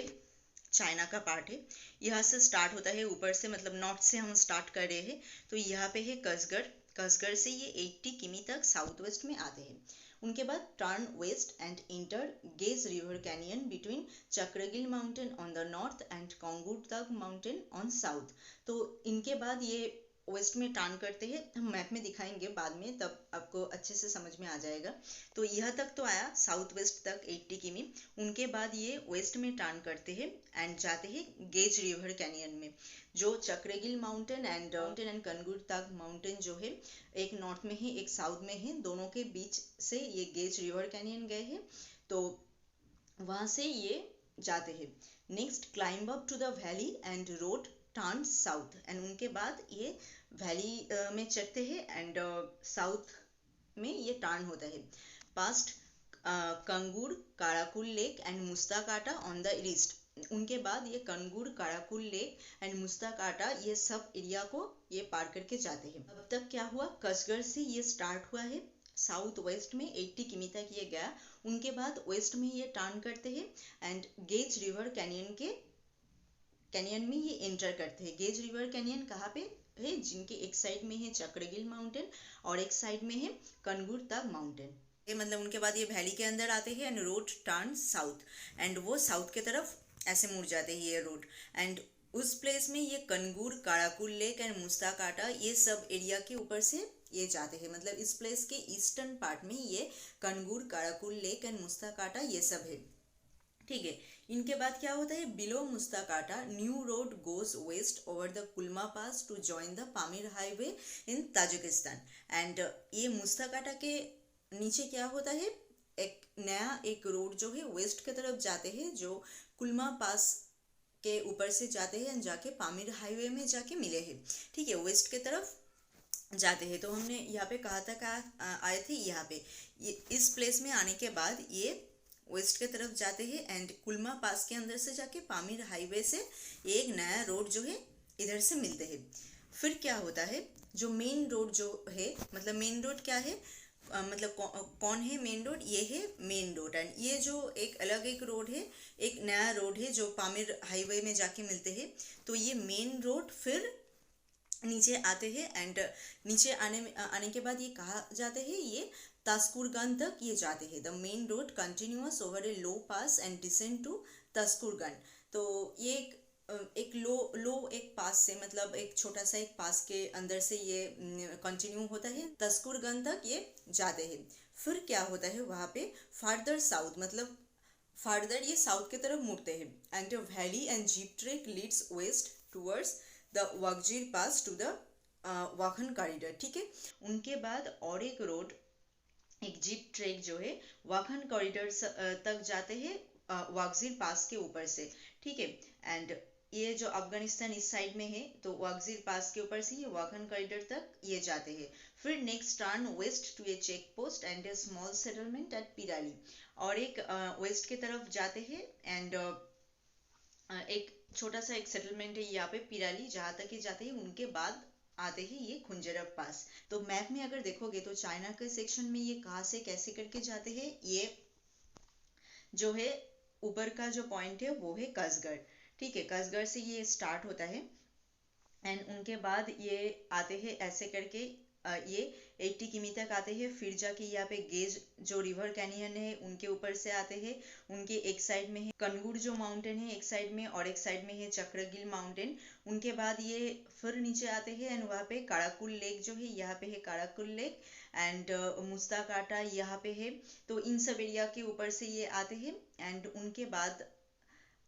चाइना का पार्ट है, यहाँ से स्टार्ट होता है ऊपर से, मतलब नॉर्थ से हम स्टार्ट कर रहे हैं। तो यहाँ पे है कशगढ़, कशगढ़ से ये 80 किमी तक साउथ वेस्ट में आते हैं। उनके बाद turn west and enter Gez river canyon between Chakragil mountain on the north and Kongutak mountain on south. तो इनके बाद ये वेस्ट में टर्न करते हैं, हम मैप में दिखाएंगे बाद में, तब आपको अच्छे से समझ में आ जाएगा। तो यह तक तो आया साउथ वेस्ट तक 80 किमी। उनके बाद ये वेस्ट में टर्न करते हैं एंड जाते हैं गेज रिवर कैनियन में, जो चक्रगिल माउंटेन एंड कनगुर तक माउंटेन जो है, एक नॉर्थ में है एक साउथ में है, दोनों के बीच से ये गेज रिवर कैनियन गए हैं, तो वहां से ये जाते हैं। Next climb up to the valley and road turn south, and उनके बाद ये वैली में चढ़ते हैं एंड साउथ में ये टर्न होता है। Past Kongur, Karakul lake and Muztagata on the east. उनके बाद ये कंगुर, काराकुल लेक एंड मुस्ताकाटा ये सब एरिया को ये पार करके जाते हैं। अब तक क्या हुआ, कसगर से ये स्टार्ट हुआ है, साउथ वेस्ट में 80 किमी तक ये गया। उनके बाद वेस्ट में ये टर्न करते हैं एंड गेज रिवर कैनियन में ये एंटर करते हैं। गेज रिवर कैनियन कहाँ पे है, जिनके एक साइड में है चक्रगिल माउंटेन और एक साइड में है कनगुर तक माउंटेन। ये मतलब उनके बाद ये वैली के अंदर आते हैं and road turn south, and वो साउथ के तरफ ऐसे मुड़ जाते हैं ये रोड, एंड उस प्लेस में ये कनगुर, काराकुल लेक एंड मुस्ताकाटा ये सब एरिया के ऊपर से ये जाते हैं। मतलब इस प्लेस के ईस्टर्न पार्ट में ये कनगुर, काराकुल लेक एंड मुस्ताकाटा ये सब है, ठीक है। इनके बाद क्या होता है, below Muztagata new road goes west over the Kulma pass to join the Pamir highway in Tajikistan, and ये मुस्ताकाटा के नीचे क्या होता है, एक नया एक रोड जो है वेस्ट की तरफ जाते हैं, जो कुल्मा पास के ऊपर से जाते हैं, जाके पामीर हाईवे में जाके मिले हैं, ठीक है, वेस्ट के तरफ जाते हैं। तो हमने यहाँ पे कहा था आए थे यहाँ पे, ये इस प्लेस में आने के बाद ये वेस्ट के तरफ जाते हैं एंड कुल्मा पास के अंदर से जाके पामीर हाईवे से एक नया रोड जो है इधर से मिलते हैं। फिर क्या होता है, जो मेन रोड जो है, मतलब मेन रोड क्या है, मतलब कौन है मेन रोड, ये है मेन रोड, एंड ये जो एक अलग एक रोड है, एक नया रोड है जो पामीर हाईवे में जाके मिलते हैं। तो ये मेन रोड फिर नीचे आते हैं एंड नीचे आने के बाद ये कहा जाते हैं, ये तास्कुरगन तक ये जाते हैं। The main road continuous over a low pass and descend to Tashkurgan. तो ये एक लो एक पास से, मतलब एक छोटा सा एक पास के अंदर से ये कंटिन्यू होता है, तास्कुरगन तक ये जाते हैं। फिर क्या होता है वहाँ पे फार्दर साउथ, मतलब फार्दर ये साउथ की तरफ मुड़ते हैं, and valley and jeep track leads west towards the Wakhjir pass to the Wakhan corridor, ठीक है। उनके बाद और एक रोड, एक जीप ट्रैक जो है वाखन कॉरिडोर तक जाते हैं, वागजीर पास के ऊपर से, ठीक है। एंड ये जो अफगानिस्तान इस साइड में है, तो वागजीर पास के ऊपर से ये वाखन कॉरिडोर तक ये जाते हैं। फिर next turn west to a check post and a small settlement at Pirali, और एक वेस्ट की तरफ जाते हैं एंड एक छोटा सा एक सेटलमेंट है यहाँ पे पिराली, जहाँ तक ये जाते हैं। उनके बाद आते हैं ये खुंजरब पास। तो मैप में अगर देखोगे तो चाइना के सेक्शन में ये कहाँ से कैसे करके जाते हैं, ये जो है ऊपर का जो पॉइंट है वो है कसगढ़, ठीक है। कसगढ़ से ये स्टार्ट होता है एंड उनके बाद ये आते हैं ऐसे करके ये 80 किमी तक आते हैं। फिर जाके यहाँ पे गेज जो रिवर कैनियन है उनके ऊपर से आते हैं। उनके एक साइड में है कनगुर जो माउंटेन है एक साइड में, और एक साइड में है चक्रगिल माउंटेन। उनके बाद ये फिर नीचे आते हैं एंड वहाँ पे काराकुल लेक जो है, यहाँ पे है काराकुल लेक एंड मुस्ताकाटा यहाँ पे है। तो इन सब एरिया के ऊपर से ये आते हैं एंड उनके बाद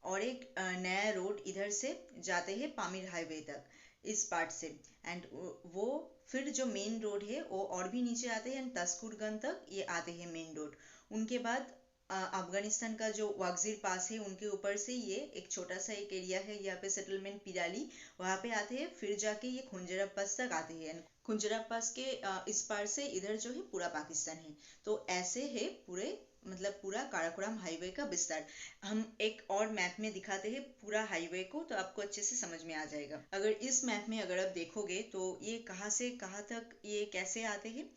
और एक नया रोड इधर से जाते हैं पामीर हाईवे तक, इस पार्ट से। एंड वो फिर जो मेन रोड है वो और भी नीचे आते हैं एंड तास्कुरगन तक ये आते हैं मेन रोड। उनके बाद अफगानिस्तान का जो वागजीर पास है उनके ऊपर से ये एक छोटा सा एक एरिया है, यहाँ पे सेटलमेंट पिराली, वहाँ पे आते हैं। फिर जाके ये खुंजरब पास तक आते हैं। खुंजरब पास के इस पार से इधर जो है पूरा पाकिस्तान है। तो ऐसे है पूरे, मतलब पूरा काराकोरम हाईवे का विस्तार। हम एक और मैप में दिखाते हैं पूरा हाईवे को, तो आपको अच्छे से समझ में आ जाएगा। अगर इस मैप में अगर आप देखोगे तो ये कहाँ से कहाँ तक ये कैसे आते हैं,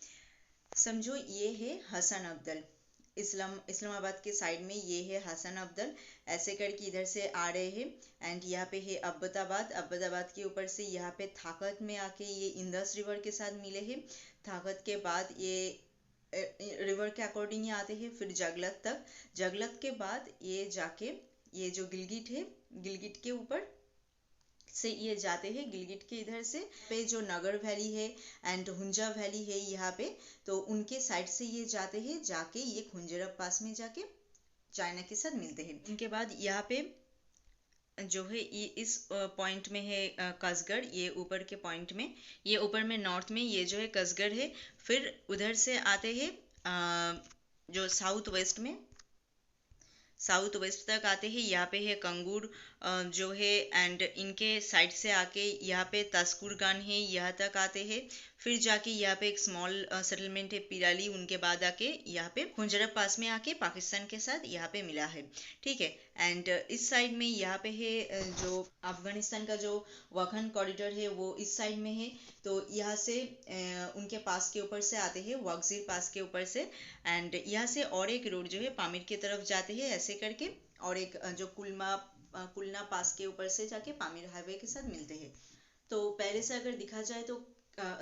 समझो ये है हसन अब्दल, इस्लामाबाद के साइड में ये है हसन अब्दल, ऐसे करके इधर से आ रहे हैं एंड यहाँ पे है अब्बताबाद के ऊपर से यहाँ पे थाकत में आके ये इंदस रिवर के साथ मिले हैं। थाकत के बाद ये रिवर के अकॉर्डिंग ये आते हैं फिर जगलत तक। जगलत के बाद ये जाके ये जो गिलगिट है, गिलगिट के ऊपर से ये जाते हैं गिलगिट के इधर से पे जो नगर वैली है एंड हुंजा वैली है यहाँ पे, तो उनके साइड से ये जाते हैं, जाके ये खुंजरब पास में जाके चाइना के साथ मिलते हैं। उनके बाद यहाँ पे जो है ये इस पॉइंट में है कसगढ़, ये ऊपर के पॉइंट में, ये ऊपर में नॉर्थ में ये जो है कसगढ़ है। फिर उधर से आते हैं जो साउथ वेस्ट तक आते हैं, यहाँ पे है कंगूर जो है, एंड इनके साइड से आके यहाँ पे तस्कुरगान है, यहाँ तक आते हैं। फिर जाके यहाँ पे एक स्मॉल सेटलमेंट है पिराली, उनके बाद आके यहाँ पे खुंजरब पास में आके पाकिस्तान के साथ यहाँ पे मिला है, ठीक है। एंड इस साइड में यहाँ पे है जो अफगानिस्तान का जो वाखन कॉरिडोर है वो इस साइड में है। तो यहाँ से उनके पास के ऊपर से आते हैं, वागजिर पास के ऊपर से, एंड यहाँ से और एक रोड जो है पामीर की तरफ जाते हैं ऐसे करके, और एक जो कुलना पास के ऊपर से जाके पामीर हाईवे के साथ मिलते हैं। तो पहले से अगर दिखा जाए तो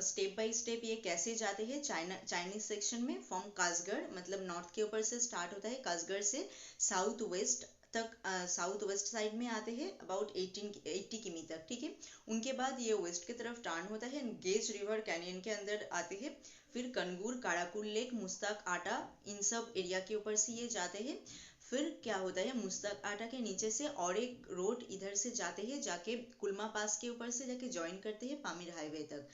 स्टेप बाय स्टेप ये कैसे जाते हैं चाइनीज सेक्शन में, फ्रॉम कासगढ़, मतलब नॉर्थ के ऊपर से स्टार्ट होता है, कासगढ़ से साउथ वेस्ट तक, साउथ वेस्ट साइड में आते हैं अबाउट 80 किमी तक, ठीक है। उनके बाद ये वेस्ट की तरफ टर्न होता है, गेज रिवर कैनियन के अंदर आते हैं। फिर कनगूर, काराकुल लेक, मुस्ताक आटा, इन सब एरिया के ऊपर से ये जाते हैं। फिर क्या होता है, मुस्ताक आटा के नीचे से और एक रोड इधर से जाते हैं, जाके कुलमा पास के ऊपर से जाके ज्वाइन करते हैं पामीर हाईवे तक।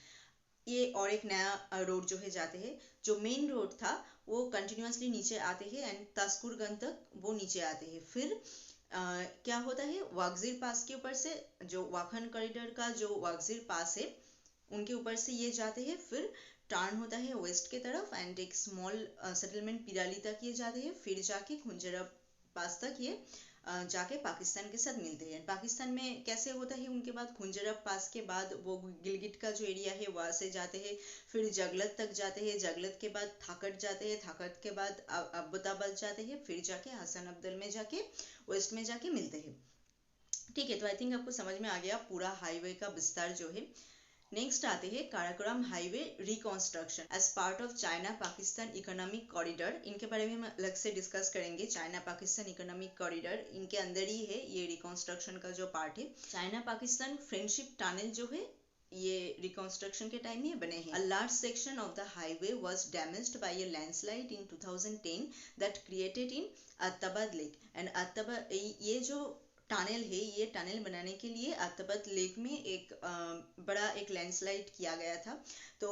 ये और एक नया रोड जो है जाते हैं, जो मेन रोड था वो कंटिन्यूसली नीचे आते हैं एंड तास्कुरगंज तक वो नीचे आते हैं। फिर क्या होता है, वागजिर पास के ऊपर से, जो वाखन कॉरिडोर का जो वागजिर पास है उनके ऊपर से ये जाते हैं। फिर टर्न होता है वेस्ट के तरफ एंड एक स्मॉल सेटलमेंट पिराली तक ये जाते हैं। फिर जाके खुंजरब पास तक ये जाके पाकिस्तान के साथ मिलते हैं। पाकिस्तान में कैसे होता है, उनके बाद खुंजरब पास के बाद वो गिलगिट का जो एरिया है वहाँ से जाते हैं, फिर जगलत तक जाते हैं, जगलत के बाद थाकट जाते हैं, थाकट के बाद अब्बोताबाद जाते हैं, फिर जाके हसन अब्दुल में जाके वेस्ट में जाके मिलते हैं, ठीक है। तो आई थिंक आपको समझ में आ गया पूरा हाईवे का विस्तार जो है। नेक्स्ट आते हैं Karakoram highway reconstruction as part of China Pakistan economic corridor. इनके बारे में हम अलग से डिस्कस करेंगे। चाइना पाकिस्तान इकोनॉमिक कॉरिडोर इनके अंदर ही है, ये रिकॉन्स्ट्रक्शन का जो पार्ट है। चाइना पाकिस्तान फ्रेंडशिप टनल जो है ये रिकॉन्स्ट्रक्शन के टाइम में बने हैं। A large section of the highway was damaged by a landslide in 2010 that created in Attabad Lake and ये जो टनल है, ये टनल बनाने के लिए अत्तबद लेक में एक बड़ा एक लैंडस्लाइड किया गया था। तो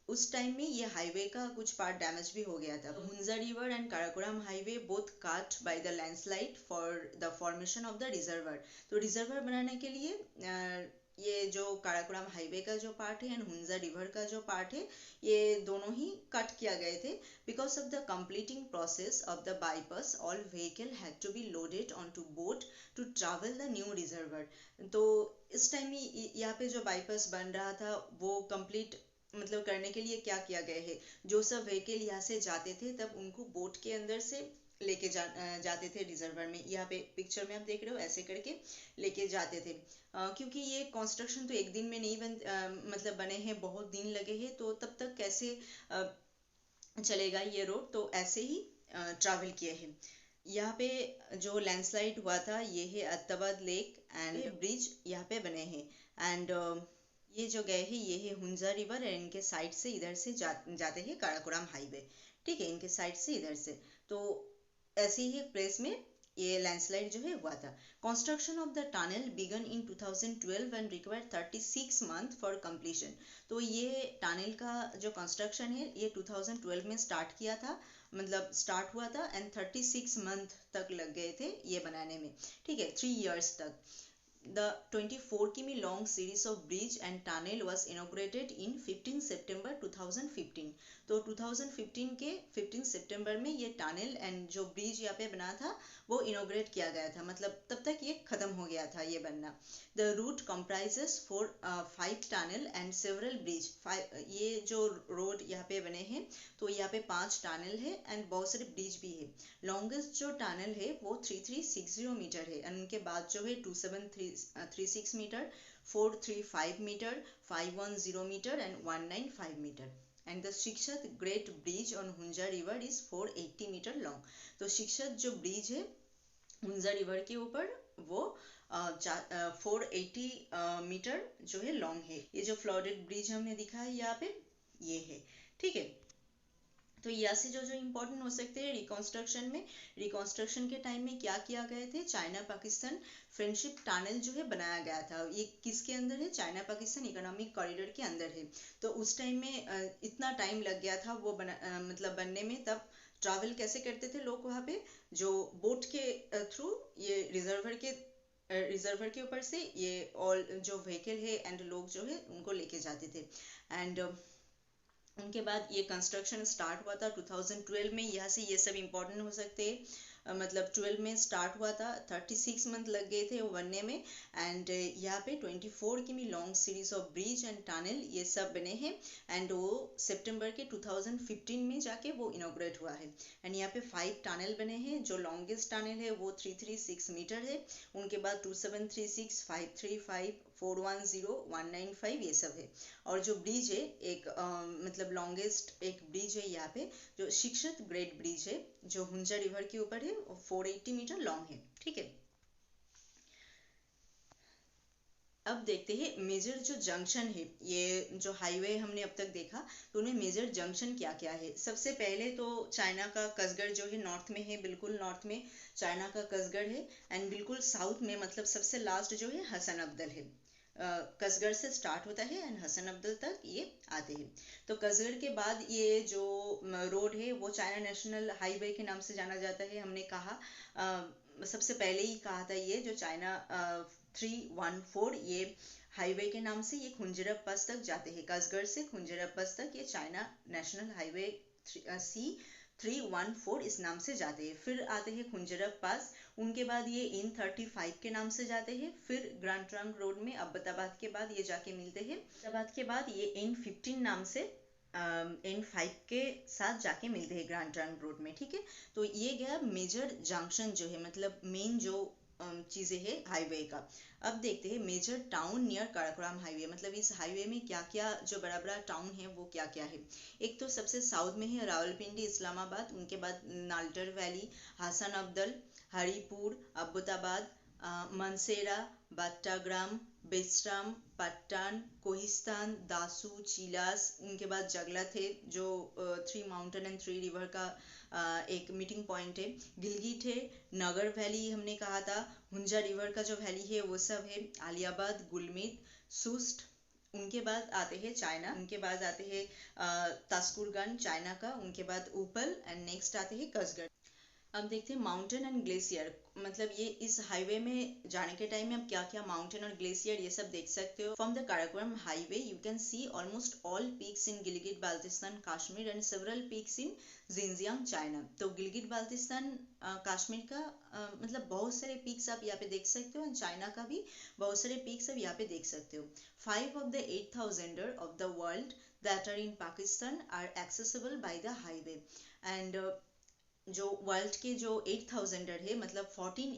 उस टाइम में ये हाईवे का कुछ पार्ट डैमेज भी हो गया था। Hunza river and Karakoram highway both cut by the landslide for the formation of the reservoir. तो रिजर्वर बनाने के लिए ये जो काराकोरम हाईवे का जो पार्ट है एंड हुंजा रिवर का जो पार्ट है, ये दोनों ही कट किया गए थे। Because of the completing process of the bypass all vehicle had to be loaded on to boat to travel the new reservoir. तो इस टाइम यहाँ पे जो बाईपास बन रहा था वो कंप्लीट मतलब करने के लिए क्या किया गया है, जो सब व्हीकल यहाँ से जाते थे तब उनको बोट के अंदर से लेके जाते थे रिजर्वर में। यहाँ पे पिक्चर में आप देख रहे हो ऐसे करके लेके जाते थे। क्योंकि ये कंस्ट्रक्शन तो एक दिन में नहीं मतलब बने हैं, बहुत दिन लगे हैं, तो तब तक कैसे चलेगा ये रोड, तो ऐसे ही ट्रैवल किए हैं। यहाँ पे जो लैंडस्लाइड हुआ था ये है अत्तबद लेक एंड ब्रिज यहाँ पे बने हैं। एंड ये जो गए हैं ये है हुंजा रिवर एंड इनके साइड से इधर से जाते हैं काराकोरम हाईवे, ठीक है, इनके साइड से इधर से। तो ऐसे ही एक प्लेस में ये लैंडस्लाइड जो है हुआ था। Construction of the tunnel began in 2012 and required 36 month for completion. तो ये टनल का जो कंस्ट्रक्शन है ये 2012 में स्टार्ट किया था, मतलब स्टार्ट हुआ था एंड 36 मंथ तक लग गए थे ये बनाने में, ठीक है, 3 years तक। The 24 किमी long series of bridge and tunnel was inaugurated in 15 September 2015। तो 2015 के 15 सितंबर में ये टनल एंड जो ब्रिज यहाँ पे बना था वो इनोग्रेट किया गया था, मतलब तब तक ये खत्म हो गया था ये बनना। The route comprises 5 tunnel and several bridge. ये जो रोड यहाँ पे बने हैं तो यहाँ पे 5 टनल है एंड बहुत सारे ब्रिज भी है। लॉन्गेस्ट जो टनल है वो 3360 मीटर है एंड उनके बाद जो है 2736 metre, 435 metre, 510 metre and 195 metre. And the Shishkat great bridge on Hunza river is 480 metre long. तो शिक्षत जो ब्रिज है हुंजा रिवर के ऊपर वो 480 मीटर जो है लॉन्ग है। ये जो फ्लोटेड ब्रिज हमने दिखा है यहाँ पे, ये है, ठीक है। तो यहाँ से जो जो इम्पोर्टेंट हो सकते हैं रिकॉन्स्ट्रक्शन में, रिकॉन्स्ट्रक्शन के टाइम में क्या किया गए थे, चाइना पाकिस्तान फ्रेंडशिप टनल जो है बनाया गया था। ये किसके अंदर है, चाइना पाकिस्तान इकोनॉमिक कॉरिडोर के अंदर है। तो उस टाइम में इतना टाइम लग गया था वो मतलब बनने में। तब ट्रैवल कैसे करते थे लोग वहाँ पे, जो बोट के थ्रू, ये रिजर्वर के ऊपर से ये ऑल जो व्हीकल है एंड लोग जो है उनको लेके जाते थे। एंड उनके बाद ये कंस्ट्रक्शन स्टार्ट हुआ था 2012 में। यहाँ से ये सब इम्पोर्टेंट हो सकते हैं। मतलब 12 में स्टार्ट हुआ था, 36 मंथ लग गए थे वो बनने में। एंड यहाँ पे 24 किमी long series of bridge and tunnel ये सब बने हैं। एंड वो सितंबर के 2015 में जाके वो इनॉग्रेट हुआ है। एंड यहाँ पे 5 टनल बने हैं। जो लॉन्गेस्ट टनल है वो 336 मीटर है। उनके बाद 2736, 535, 410, 195 ये सब है। और जो ब्रिज है एक मतलब लॉन्गेस्ट एक ब्रिज है यहाँ पे, जो शिक्षित ग्रेट ब्रिज है जो हुंजा रिवर के ऊपर है, 480 मीटर लॉन्ग है, ठीक है। अब देखते हैं मेजर जो जंक्शन है, ये जो हाईवे हमने अब तक देखा, तो उनमें मेजर जंक्शन क्या क्या है। सबसे पहले तो चाइना का कसगढ़ जो है नॉर्थ में है, बिल्कुल नॉर्थ में चाइना का कसगढ़ है। एंड बिल्कुल साउथ में मतलब सबसे लास्ट जो है हसन अब्दल है। कसगढ़ से स्टार्ट होता है एंड हसन अब्दुल तक ये आते हैं। तो कसगढ़ के बाद ये जो रोड है वो चाइना नेशनल हाईवे के नाम से जाना जाता है। हमने कहा सबसे पहले ही कहा था, ये जो चाइना 314 ये हाईवे के नाम से ये खुंजरब पास तक जाते हैं। कसगढ़ से खुंजरब पास तक ये चाइना नेशनल हाईवे C314 इस नाम से जाते हैं। फिर आते हैं खुंजरब पास, उनके बाद ये N35 के नाम से जाते हैं। फिर ग्रैंड ट्रंक रोड में अब्बताबाद के बाद ये जाके मिलते हैं। अब्बताबाद के बाद ये N15 नाम से N5 के साथ जाके मिलते हैं ग्रैंड ट्रंक रोड में, ठीक है। तो ये गया मेजर जंक्शन जो है, मतलब मेन जो चीज़ें हैं हाईवे का। अब देखते हैं major town near Karakoram highway, मतलब इस हाईवे में क्या क्या जो बड़ा बड़ा टाउन है वो क्या क्या है। एक तो सबसे साउथ में है रावलपिंडी इस्लामाबाद, उनके बाद नाल्टर वैली, हसन अब्दल, हरिपुर, अब्बताबाद, मनसेरा, बट्टाग्राम, बेस्ट्राम, पट्टान, कोहिस्तान, दासू, चिलास, उनके बाद जगलत है जो 3 माउंटेन एंड 3 रिवर का एक मीटिंग पॉइंट है। गिलगिट है, नगर वैली हमने कहा था, हुंजा रिवर का जो वैली है वो सब है, आलियाबाद, गुलमित, सुस्ट। उनके बाद आते हैं चाइना, उनके बाद आते हैं तास्कुरगन चाइना का, उनके बाद ऊपल एंड नेक्स्ट आते हैं कसगढ़। अब देखते हैं माउंटेन एंड ग्लेशियर, मतलब ये इस हाईवे में जाने के टाइम में आप क्या क्या माउंटेन और ग्लेशियर ये सब देख सकते हो। From the Karakoram highway you can see almost all peaks in Gilgit Baltistan Kashmir and several peaks in Jinjiang China. तो गिलगित बाल्टिस्तान कश्मीर का मतलब बहुत सारे पीक्स आप यहाँ पे देख सकते हो, एंड चाइना का भी बहुत सारे पीक्स आप यहाँ पे देख सकते हो। 5 of the 8,000 of the world that are in Pakistan are accessible by the highway। And जो वर्ल्ड के जो 8,000 है, मतलब 14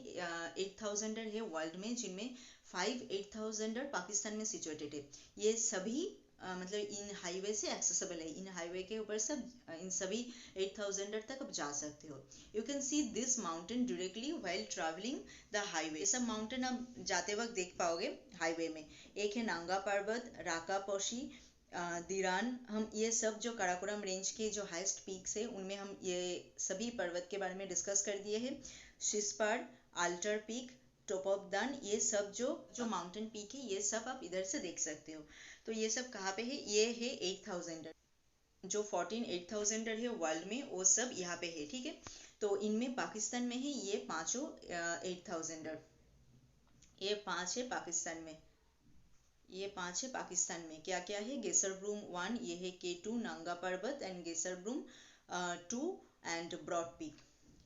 8,000 है वर्ल्ड में, जिनमें 5 8,000 पाकिस्तान में सिचुएटेड है। ये सभी मतलब इन हाईवे से एक्सेसिबल है। इन हाईवे के ऊपर सब इन सभी 8,000 तक आप जा सकते हो। You can see this mountain directly while travelling the highway. सब माउंटेन आप जाते वक्त देख पाओगे हाईवे में। एक है नांगा पर्वत, राका पोशी, दीरान, हम ये सब जो काराकोरम रेंज के जो हाईएस्ट पीक्स है उनमें हम ये सभी पर्वत के बारे में डिस्कस कर दिए हैं। शिस्पाड, अल्टर पीक, टॉप ऑफ दान, ये सब जो जो माउंटेन पीक है ये सब आप इधर से देख सकते हो। तो ये सब कहाँ पे है, ये है 8,000, जो 8,000 है वर्ल्ड में वो सब यहाँ पे है, ठीक है। तो इनमें पाकिस्तान में है ये पांचों 8,000, ये 5 है पाकिस्तान में। ये 5 है पाकिस्तान में। क्या क्या है, गेसरब्रूम 1, ये है K2 नांगा पर्वत, एंड गेसरब्रूम 2 एंड ब्रॉड पीक,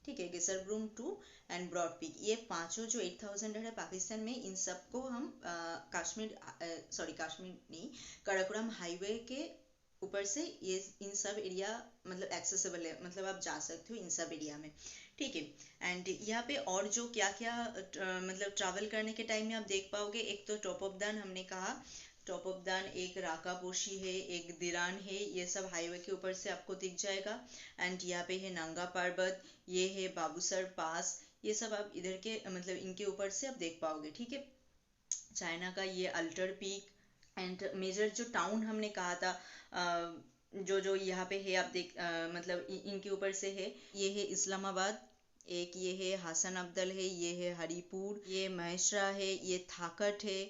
ठीक है। गेसरब्रूम 2 एंड ब्रॉड पीक, ये पांचों जो 8,000 है पाकिस्तान में, इन सबको हम कश्मीर कश्मीर नहीं, काराकोरम हाईवे के ऊपर से ये इन सब एरिया मतलब एक्सेसिबल है, मतलब आप जा सकते हो इन सब एरिया में, ठीक है। एंड यहाँ पे और जो क्या क्या मतलब ट्रैवल करने के टाइम में आप देख पाओगे, एक तो टॉप ऑफ दान हमने कहा, टॉप ऑफ दान, एक राकापोशी है, एक दिरान है, ये सब हाईवे के ऊपर से आपको दिख जाएगा। एंड यहाँ पे है नंगा पर्वत, ये है बाबूसर पास, ये सब आप इधर के मतलब इनके ऊपर से आप देख पाओगे, ठीक है। चाइना का ये अल्टर पीक एंड मेजर जो टाउन हमने कहा था, जो जो यहाँ पे है आप देख, मतलब इनके ऊपर से है, ये है इस्लामाबाद, एक ये है हसन अब्दल है, ये है हरीपुर, ये महेशरा है, ये थाकट है,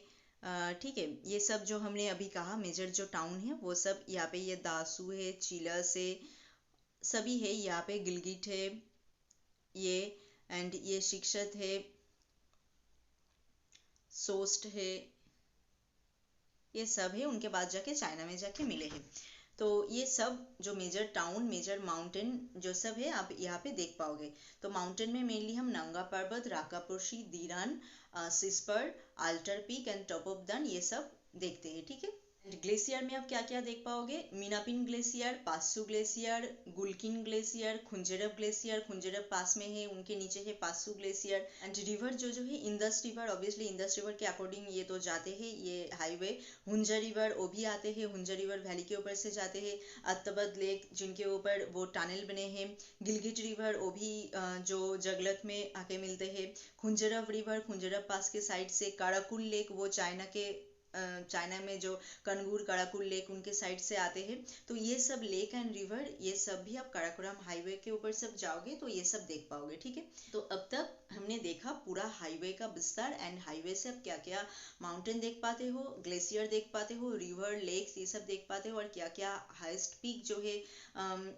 ठीक है। ये सब जो हमने अभी कहा मेजर जो टाउन है वो सब यहाँ पे, ये दासू है, चिलस है, सभी है यहाँ पे, गिलगिट है ये, एंड ये शिक्षत है, सोस्ट है, ये सब है। उनके बाद जाके चाइना में जाके मिले हैं। तो ये सब जो मेजर टाउन, मेजर माउंटेन जो सब है आप यहाँ पे देख पाओगे। तो माउंटेन में मेनली हम Nanga Parbat, Rakaposhi, Diran, Sispar, Ultar peak and top of them, ये सब देखते हैं, ठीक है। ग्लेशियर में आप क्या क्या देख पाओगे, Minapin glacier, Passu glacier, Gulkin glacier, Khunjerab glacier, Khunjerab pass में है, उनके नीचे है पासू ग्लेशियर। एंड रिवर जो जो है Indus river, obviously Indus river के अकॉर्डिंग ये तो जाते हैं ये हाईवे। हुंजा रिवर वो भी आते हैं, हुंजा रिवर वैली के ऊपर से जाते हैं। अत्तबद लेक जिनके ऊपर वो टनल बने हैं। गिलगिट रिवर वो भी जो जगलत में आके मिलते हैं। खुंजरब रिवर खुंजरब पास के साइड से। काराकुल लेक वो चाइना के चाइना में जो कनगुर काराकुल लेक उनके साइड से आते हैं। तो ये सब लेक एंड रिवर ये सब भी आप काराकोरम हाईवे के ऊपर सब जाओगे तो ये सब देख पाओगे, ठीक है। तो अब तक हमने देखा पूरा हाईवे का विस्तार, एंड हाईवे से आप क्या क्या माउंटेन देख पाते हो, ग्लेशियर देख पाते हो, रिवर, लेक्स ये सब देख पाते हो, और क्या क्या हाईएस्ट पीक जो है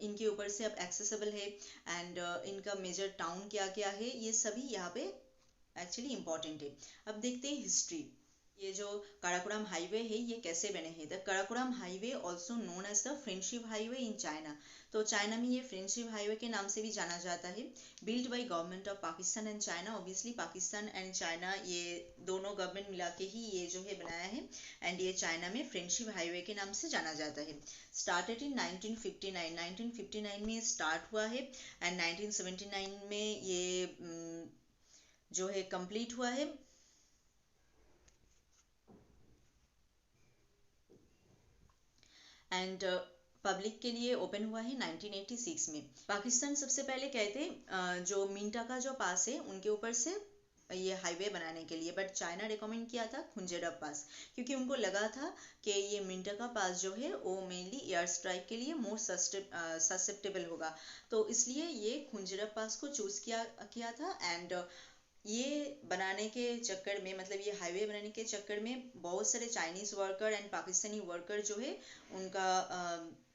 इनके ऊपर से अब एक्सेसिबल है, एंड इनका मेजर टाउन क्या क्या है, ये सभी यहाँ पे एक्चुअली इंपॉर्टेंट है। अब देखते हैं हिस्ट्री। ये जो काराकोरम हाईवे है ये कैसे बने हैं। The Karakoram highway also known as the friendship highway in China. तो चाइना में ये फ्रेंडशिप हाईवे के नाम से भी जाना जाता है। Build by government of Pakistan and China, obviously Pakistan and China ये दोनों गवर्नमेंट मिला के ही ये जो है बनाया है, एंड ये चाइना में फ्रेंडशिप हाईवे के नाम से जाना जाता है। स्टार्टेड इन 1959, 1959 में स्टार्ट हुआ है, एंड 1979 में ये जो है कंप्लीट हुआ है। एंड पब्लिक के लिए ओपन हुआ है 1986 में। पाकिस्तान सबसे पहले कहते जो मिंटा जो पास है उनके ऊपर से ये हाईवे बनाने के लिए, बट चाइना रिकमेंड किया था खुंजेरब पास, क्योंकि उनको लगा था कि ये मिंटा पास जो है वो मेनली एयर स्ट्राइक के लिए मोर ससेप्टेबल होगा, तो इसलिए ये खुंजेरब पास को चूज किया था। एंड ये बनाने के चक्कर में, मतलब ये हाईवे बनाने के चक्कर में बहुत सारे Chinese worker and Pakistani worker जो है उनका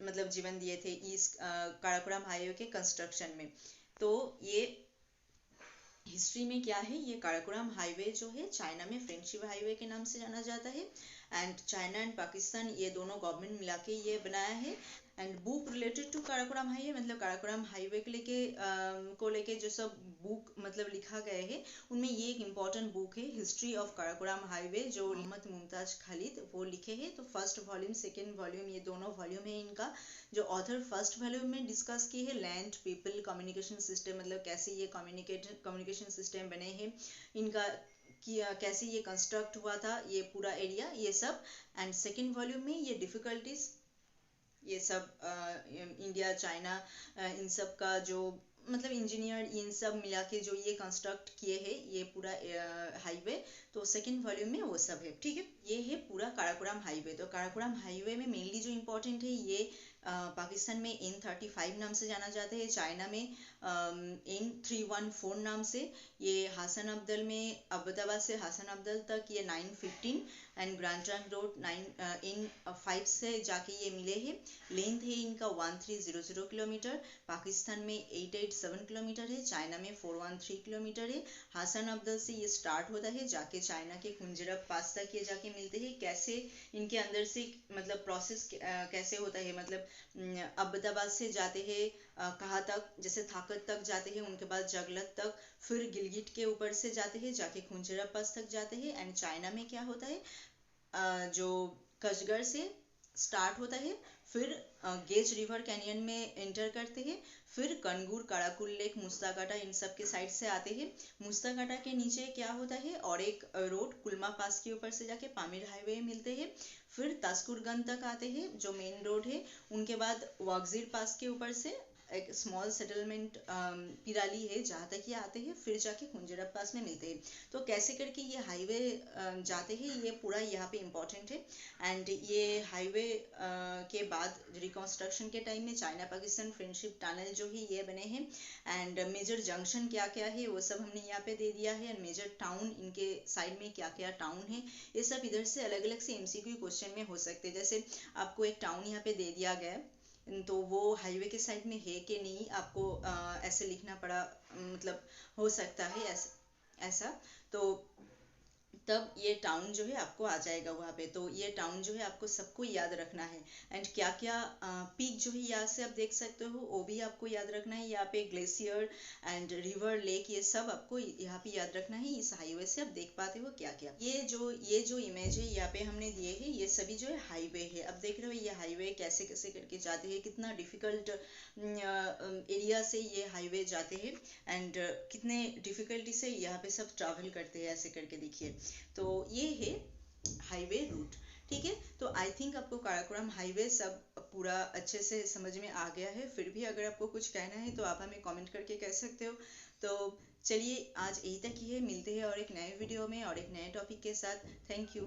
मतलब जीवन दिए थे इस काराकोरम हाईवे के कंस्ट्रक्शन में। तो ये हिस्ट्री में क्या है, ये काराकोरम हाईवे जो है चाइना में फ्रेंडशिप हाईवे के नाम से जाना जाता है, एंड चाइना एंड पाकिस्तान ये दोनों गवर्नमेंट मिला के ये बनाया है। And book related to Karakoram highway, मतलब काराकोरम हाईवे को लेके जो सब बुक मतलब लिखा गया है उनमें ये एक इम्पॉर्टेंट बुक है हिस्ट्री ऑफ काराकोरम हाईवे, जो मोहम्मद मुमताज खालिद वो लिखे हैं। तो फर्स्ट वॉल्यूम सेकेंड वॉल्यूम ये दोनों वॉल्यूम है इनका। जो ऑथर फर्स्ट वॉल्यूम में डिस्कस की है लैंड पीपल कम्युनिकेशन सिस्टम, मतलब कैसे ये कम्युनिकेशन सिस्टम बने हैं इनका, कैसे ये कंस्ट्रक्ट हुआ था ये पूरा एरिया ये सब। एंड सेकेंड वॉल्यूम में ये डिफिकल्टीज ये सब इंडिया चाइना इन सब का जो मतलब इंजीनियर इन सब मिला के जो ये कंस्ट्रक्ट किए हैं ये पूरा हाईवे, तो सेकंड वॉल्यूम में वो सब है, ठीक है। ये है पूरा काराकोरम हाईवे। तो काराकोरम हाईवे में मेनली जो इम्पोर्टेंट है ये पाकिस्तान में N35 नाम से जाना जाता है, चाइना में N314 नाम से। ये हसन अब्दल में अब्बोताबाद से हसन अब्दल तक ये 915 and grand trunk road N5 से जाके ये मिले हैं। लेंथ है इनका 1300 किलोमीटर, पाकिस्तान में 887 किलोमीटर है, चाइना में 413 किलोमीटर है। हसन अब्दल से ये स्टार्ट होता है जाके चाइना के खुंजरब पास तक ये जाके मिलते हैं। कैसे इनके अंदर से मतलब प्रोसेस कैसे होता है, मतलब अब्बोताबाद से जाते हैं कहाँ तक, जैसे थाकत तक जाते हैं, उनके बाद जगलत तक, फिर गिलगिट के ऊपर से जाते हैं जाके खुंजरब पास तक जाते हैं। एंड चाइना में क्या होता है जो कचगर से स्टार्ट होता है, फिर गेज रिवर कैनियन में एंटर करते हैं, फिर कनगुर काराकुल लेक मुस्ताकाटा इन सब के साइड से आते हैं। मुस्ताकाटा के नीचे क्या होता है और एक रोड कुलमा पास के ऊपर से जाके पामीर हाईवे मिलते हैं, फिर तास्कुरगंज तक आते हैं जो मेन रोड है, उनके बाद वागजीर पास के ऊपर से एक स्मॉल सेटलमेंट पिराली है, जहाँ तक ये आते हैं फिर जाके कुंजरप पास में मिलते हैं। तो कैसे करके ये हाईवे जाते हैं ये पूरा यहाँ पे इम्पोर्टेंट है। एंड ये हाईवे के बाद रिकंस्ट्रक्शन के टाइम में चाइना पाकिस्तान फ्रेंडशिप टनल जो है ये बने हैं। एंड मेजर जंक्शन क्या क्या है वो सब हमने यहाँ पे दे दिया है। एंड मेजर टाउन इनके साइड में क्या क्या टाउन है ये सब इधर से अलग अलग से एमसीक्यू क्वेश्चन में हो सकते हैं। जैसे आपको एक टाउन यहाँ पे दे दिया गया है, तो वो हाईवे के साइड में है कि नहीं आपको ऐसे लिखना पड़ा, मतलब हो सकता है ऐसा। तो तब ये टाउन जो है आपको आ जाएगा वहाँ पे। तो ये टाउन जो है आपको सबको याद रखना है। एंड क्या क्या पीक जो है यहाँ से आप देख सकते हो वो भी आपको याद रखना है। यहाँ पे ग्लेशियर एंड रिवर लेक ये सब आपको यहाँ पे याद रखना है। इस हाईवे से आप देख पाते हो क्या क्या। ये जो इमेज है यहाँ पे हमने दिए है ये सभी जो है हाईवे है। अब देख रहे हो ये हाईवे कैसे कैसे करके जाते हैं, कितना डिफिकल्ट एरिया से ये हाईवे जाते हैं। एंड कितने डिफिकल्टी से यहाँ पे सब ट्रैवल करते हैं, ऐसे करके देखिए। तो ये है हाईवे रूट, ठीक है। तो आई थिंक आपको काराकोरम हाईवे सब पूरा अच्छे से समझ में आ गया है। फिर भी अगर आपको कुछ कहना है तो आप हमें कमेंट करके कह सकते हो। तो चलिए आज यही तक ही है, मिलते हैं और एक नए वीडियो में और एक नए टॉपिक के साथ। Thank you.